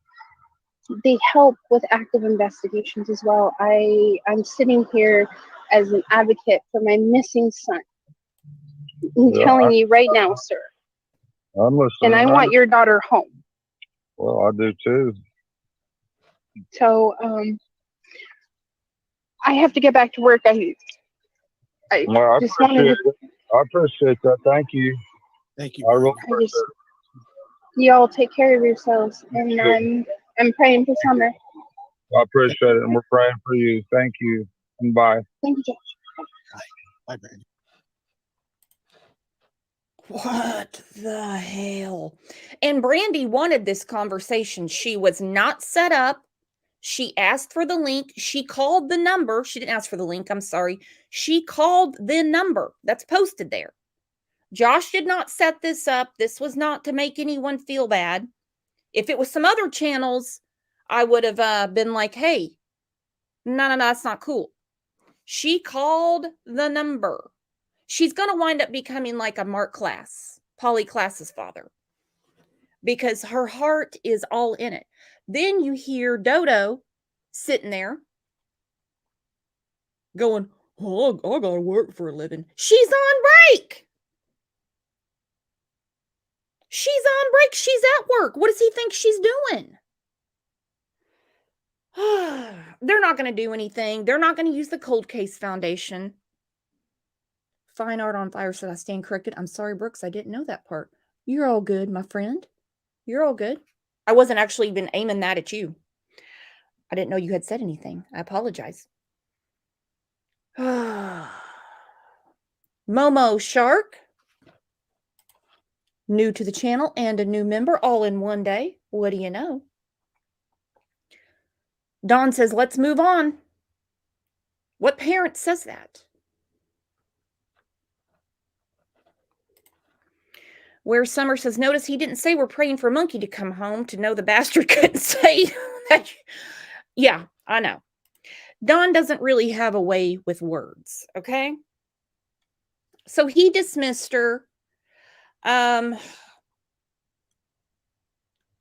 They help with active investigations as well. I'm sitting here as an advocate for my missing son. I'm telling you right now, sir. I'm listening. And I want your daughter home. Well, I do too. So, I have to get back to work. I just wanted to. I appreciate that. Thank you. Thank you. I really appreciate it. Y'all take care of yourselves, and I'm praying for Summer. I appreciate it, and we're praying for you. Thank you, and bye. Thank you, Josh. Bye, Brandi. What the hell? And Brandi wanted this conversation. She was not set up. She asked for the link. She called the number. She didn't ask for the link. I'm sorry. She called the number that's posted there. Josh did not set this up. This was not to make anyone feel bad. If it was some other channels, I would have been like, hey, no, that's not cool. She called the number. She's going to wind up becoming like a Mark Class, Polly Class's father, because her heart is all in it. Then you hear Dodo sitting there going, oh, I got to work for a living. She's on break. She's on break. She's at work. What does he think she's doing? They're not going to do anything. They're not going to use the Cold Case Foundation. Fine Art on Fire said I stand corrected. I'm sorry, Brooks. I didn't know that part. You're all good, my friend. You're all good. I wasn't actually even aiming that at you. I didn't know you had said anything. I apologize. Momo Shark. New to the channel and a new member all in one day. What do you know? Dawn says, let's move on. What parent says that? Where Summer says, notice he didn't say we're praying for Monkey to come home to know the bastard couldn't say that. Yeah, I know. Don doesn't really have a way with words, okay? So he dismissed her.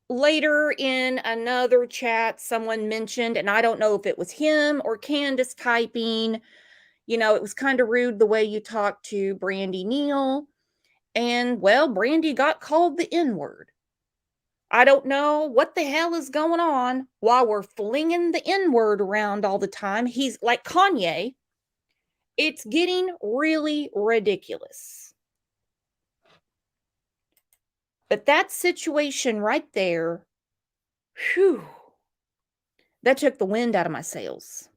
Later in another chat, someone mentioned, and I don't know if it was him or Candace typing, it was kind of rude the way you talked to Brandi Neal. And, well, Brandi got called the N-word. I don't know what the hell is going on while we're flinging the N-word around all the time. He's like Kanye. It's getting really ridiculous. But that situation right there, whew, that took the wind out of my sails.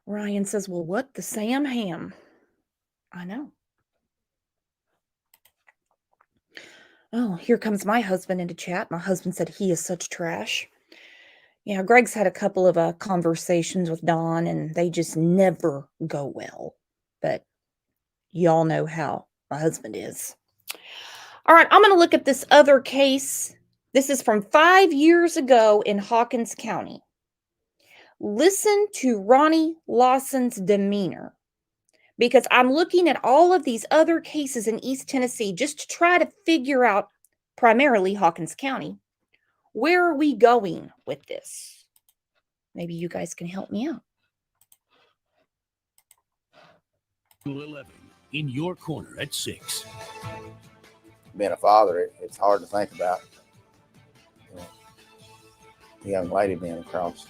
Ryan says, well, what the Sam Ham? I know. Oh, here comes my husband into chat. My husband said he is such trash. Yeah, Greg's had a couple of conversations with Dawn, and they just never go well. But y'all know how my husband is. All right, I'm going to look at this other case. This is from 5 years ago in Hawkins County. Listen to Ronnie Lawson's demeanor, because I'm looking at all of these other cases in East Tennessee just to try to figure out, primarily Hawkins County, where are we going with this? Maybe you guys can help me out. 11 in your corner at 6. Being a father, it's hard to think about. A young lady being across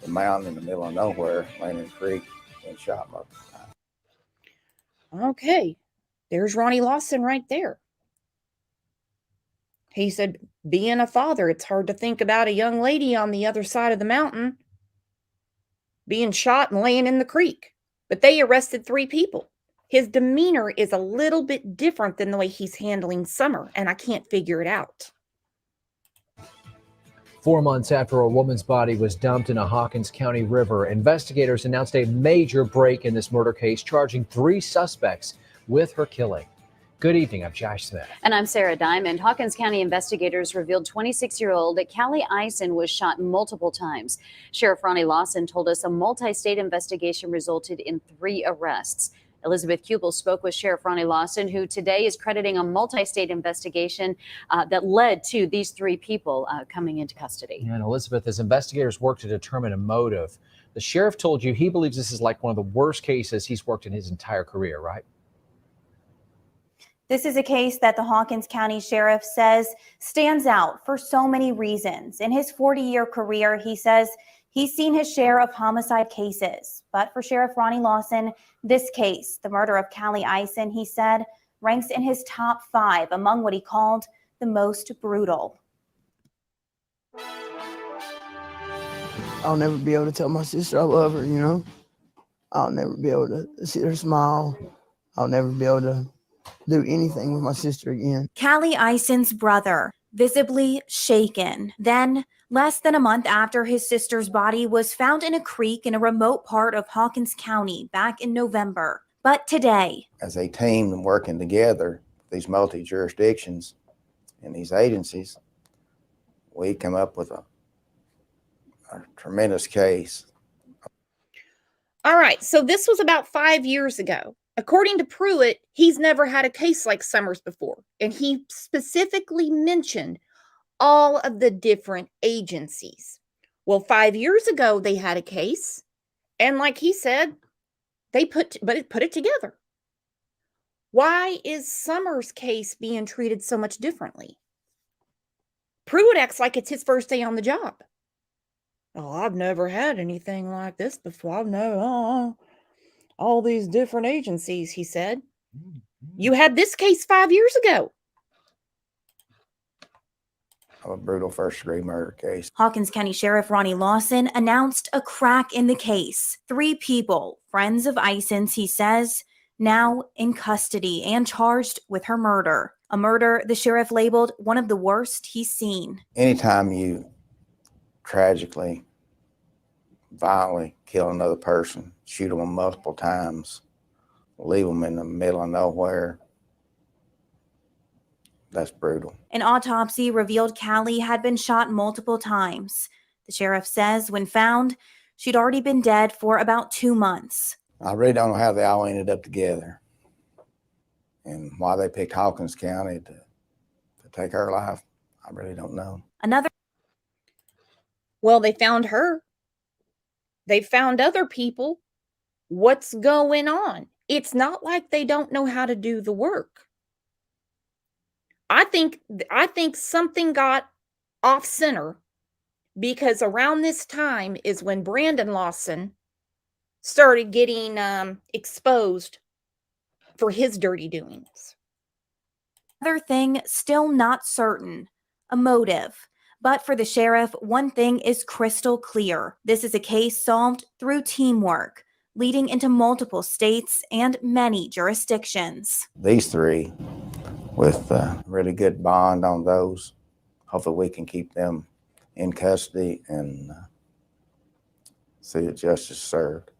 the mountain in the middle of nowhere, laying in a creek, and shot multiple times. Okay, there's Ronnie Lawson right there. He said, being a father, it's hard to think about a young lady on the other side of the mountain being shot and laying in the creek. But they arrested 3 people. His demeanor is a little bit different than the way he's handling Summer, and I can't figure it out. 4 months after a woman's body was dumped in a Hawkins County river, investigators announced a major break in this murder case, charging 3 suspects with her killing. Good evening, I'm Josh Smith. And I'm Sarah Diamond. Hawkins County investigators revealed 26-year-old Callie Eisen was shot multiple times. Sheriff Ronnie Lawson told us a multi-state investigation resulted in 3 arrests. Elizabeth Kubel spoke with Sheriff Ronnie Lawson, who today is crediting a multi-state investigation that led to these 3 people coming into custody. And Elizabeth, as investigators work to determine a motive, the sheriff told you he believes this is like one of the worst cases he's worked in his entire career, right? This is a case that the Hawkins County Sheriff says stands out for so many reasons. In his 40-year career, he says he's seen his share of homicide cases. But for Sheriff Ronnie Lawson, this case, the murder of Callie Eisen, he said, ranks in his top 5 among what he called the most brutal. I'll never be able to tell my sister I love her, you know? I'll never be able to see her smile. I'll never be able to do anything with my sister again. Callie Eisen's brother, visibly shaken. Then, less than a month after his sister's body was found in a creek in a remote part of Hawkins County back in November. But today, As a team and working together, these multi-jurisdictions and these agencies, we come up with a tremendous case. All right, so this was about 5 years ago. According to Pruitt, he's never had a case like Summers before, and he specifically mentioned all of the different agencies. Well, 5 years ago, they had a case, and like he said, they put it together. Why is Summers' case being treated so much differently? Pruitt acts like it's his first day on the job. Oh, I've never had anything like this before. I've never, all these different agencies, he said. You had this case 5 years ago. of a brutal first-degree murder case. Hawkins County Sheriff Ronnie Lawson announced a crack in the case. 3 people, friends of Ison's, he says, now in custody and charged with her murder. A murder the sheriff labeled one of the worst he's seen. Anytime you tragically, violently kill another person, shoot them multiple times, leave them in the middle of nowhere, that's brutal. An autopsy revealed Callie had been shot multiple times. The sheriff says when found, she'd already been dead for about 2 months. I really don't know how they all ended up together and why they picked Hawkins County to take her life. I really don't know. Well, they found her. They found other people. What's going on? It's not like they don't know how to do the work. I think something got off center because around this time is when Brandon Lawson started getting exposed for his dirty doings. Another thing still not certain, a motive. But for the sheriff, one thing is crystal clear. This is a case solved through teamwork, leading into multiple states and many jurisdictions. These 3, with a really good bond on those, hopefully we can keep them in custody and see that justice served.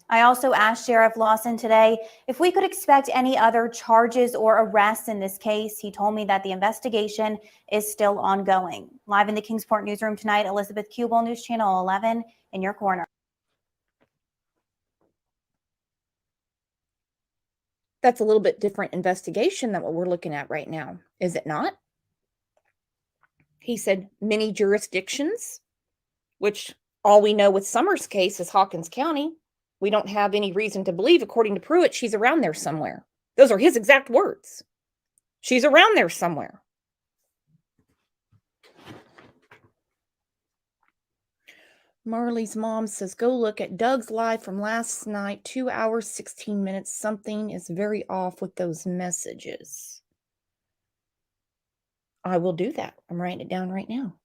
I also asked Sheriff Lawson today if we could expect any other charges or arrests in this case. He told me that the investigation is still ongoing. Live in the Kingsport newsroom tonight, Elizabeth Kubel, News Channel 11, in your corner. That's a little bit different investigation than what we're looking at right now, is it not? He said many jurisdictions, which all we know with Summers' case is Hawkins County. We don't have any reason to believe, according to Pruitt, she's around there somewhere. Those are his exact words. She's around there somewhere. Marley's mom says, go look at Doug's live from last night, 2 hours, 16 minutes. Something is very off with those messages. I will do that. I'm writing it down right now.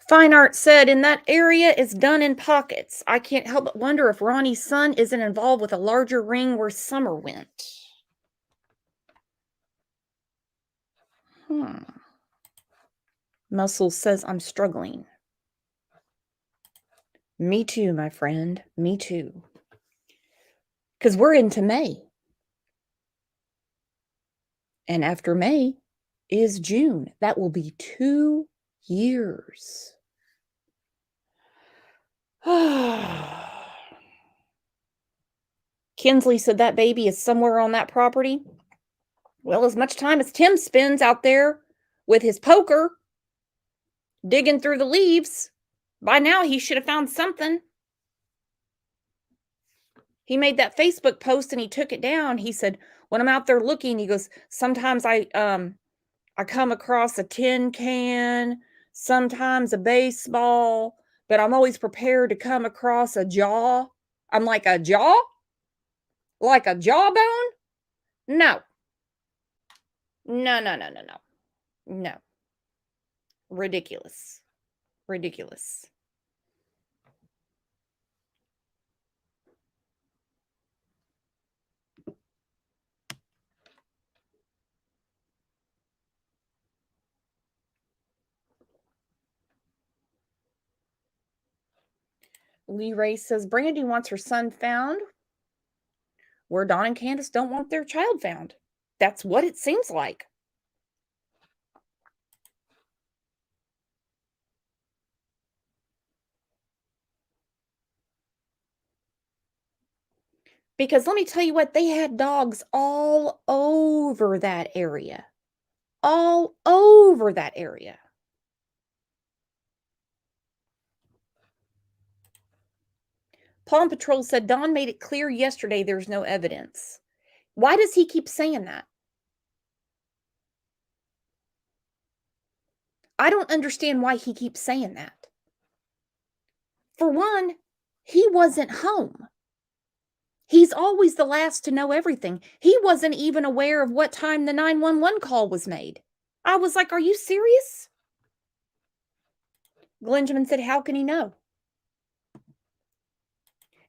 Fine Art said, in that area is done in pockets. I can't help but wonder if Ronnie's son isn't involved with a larger ring where Summer went. Muscles says, I'm struggling. Me too, my friend. Me too. Because we're into May. And after May is June. That will be 2 years. Kinsley said that baby is somewhere on that property. Well, as much time as Tim spends out there with his poker, digging through the leaves, by now he should have found something. He made that Facebook post and he took it down. He said, when I'm out there looking, he goes, sometimes I come across a tin can, sometimes a baseball, but I'm always prepared to come across a jaw. I'm like, a jaw? Like a jawbone? No. No. Ridiculous. Lee Ray says, Brandi wants her son found where Dawn and Candace don't want their child found. That's what it seems like. Because let me tell you what, they had dogs all over that area. All over that area. Paw Patrol said Don made it clear yesterday there's no evidence. Why does he keep saying that? I don't understand why he keeps saying that. For one, he wasn't home. He's always the last to know everything. He wasn't even aware of what time the 911 call was made. I was like, are you serious? Glenjamin said, how can he know?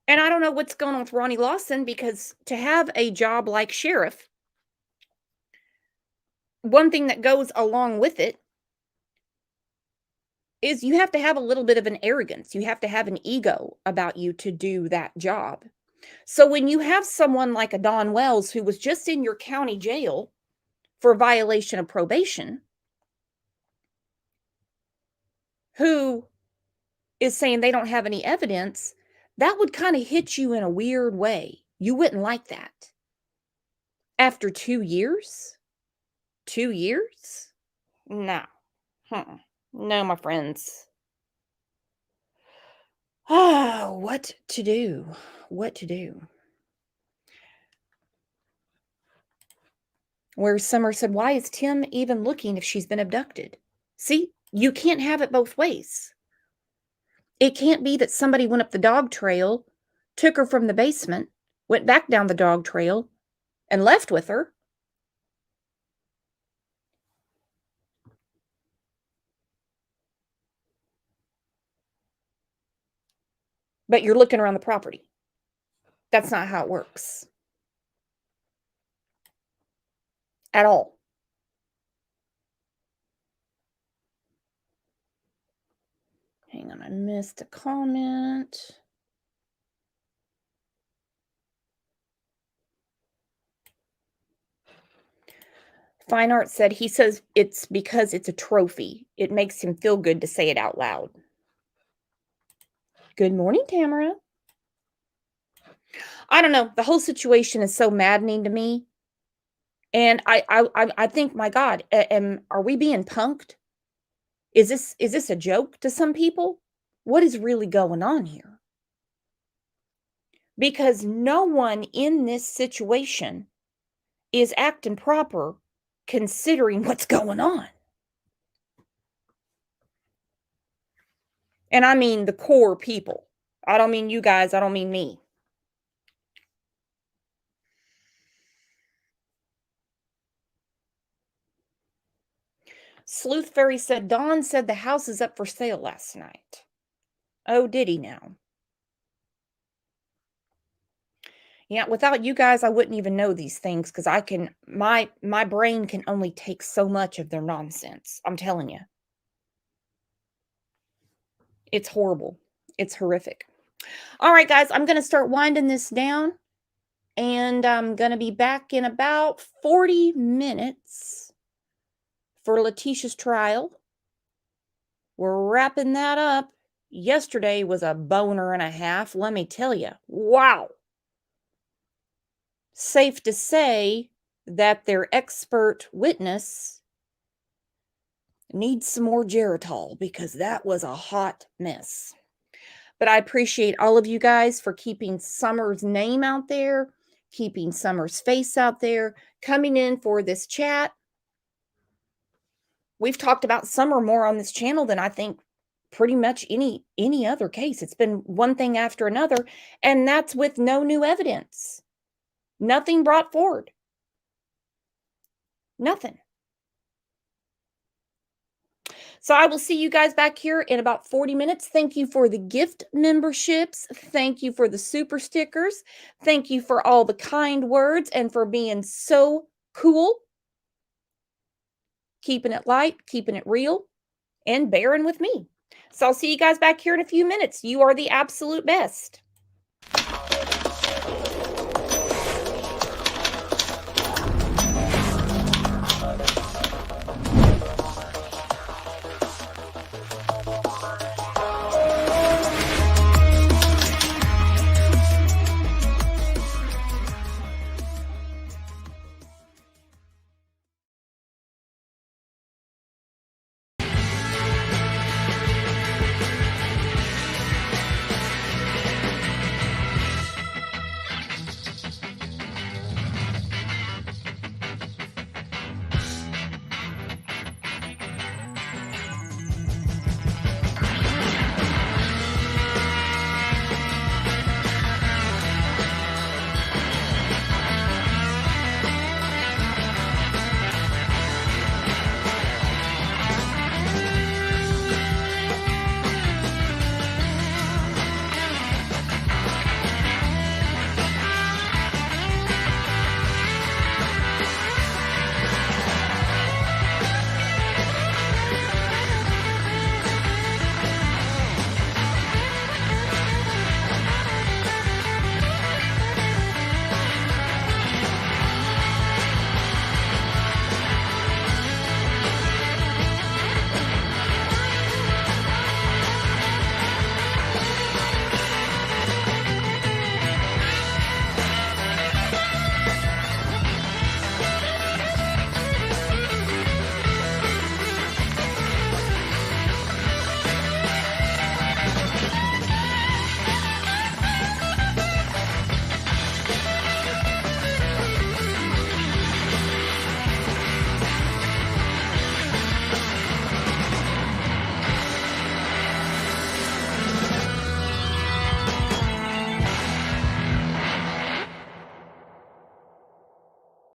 And I don't know what's going on with Ronnie Lawson, because to have a job like sheriff, one thing that goes along with it is you have to have a little bit of an arrogance. You have to have an ego about you to do that job. So when you have someone like a Don Wells who was just in your county jail for violation of probation, who is saying they don't have any evidence, that would kind of hit you in a weird way. You wouldn't like that. After 2 years? 2 years? No. No, my friends. Oh, what to do? What to do? Where Summer said, why is Tim even looking if she's been abducted? See, you can't have it both ways. It can't be that somebody went up the dog trail, took her from the basement, went back down the dog trail, and left with her. But you're looking around the property. That's not how it works. At all. Hang on, I missed a comment. Fine Art said, he says it's because it's a trophy. It makes him feel good to say it out loud. Good morning, Tamara. I don't know. The whole situation is so maddening to me. And I think, my God, are we being punked? Is this a joke to some people? What is really going on here? Because no one in this situation is acting proper considering what's going on. And I mean the core people. I don't mean you guys. I don't mean me. Sleuth Fairy said, Dawn said the house is up for sale last night. Oh, did he now? Yeah, without you guys, I wouldn't even know these things, because my brain can only take so much of their nonsense. I'm telling you. It's horrible. It's horrific. All right, guys, I'm going to start winding this down, and I'm going to be back in about 40 minutes for Letitia's trial. We're wrapping that up. Yesterday was a boner and a half, let me tell you. Wow. Safe to say that their expert witness needs some more Geritol, because that was a hot mess. But I appreciate all of you guys for keeping Summer's name out there, keeping Summer's face out there, coming in for this chat. We've talked about Summer more on this channel than I think pretty much any other case. It's been one thing after another, and that's with no new evidence. Nothing brought forward. Nothing. So I will see you guys back here in about 40 minutes. Thank you for the gift memberships. Thank you for the super stickers. Thank you for all the kind words and for being so cool. Keeping it light, keeping it real, and bearing with me. So I'll see you guys back here in a few minutes. You are the absolute best.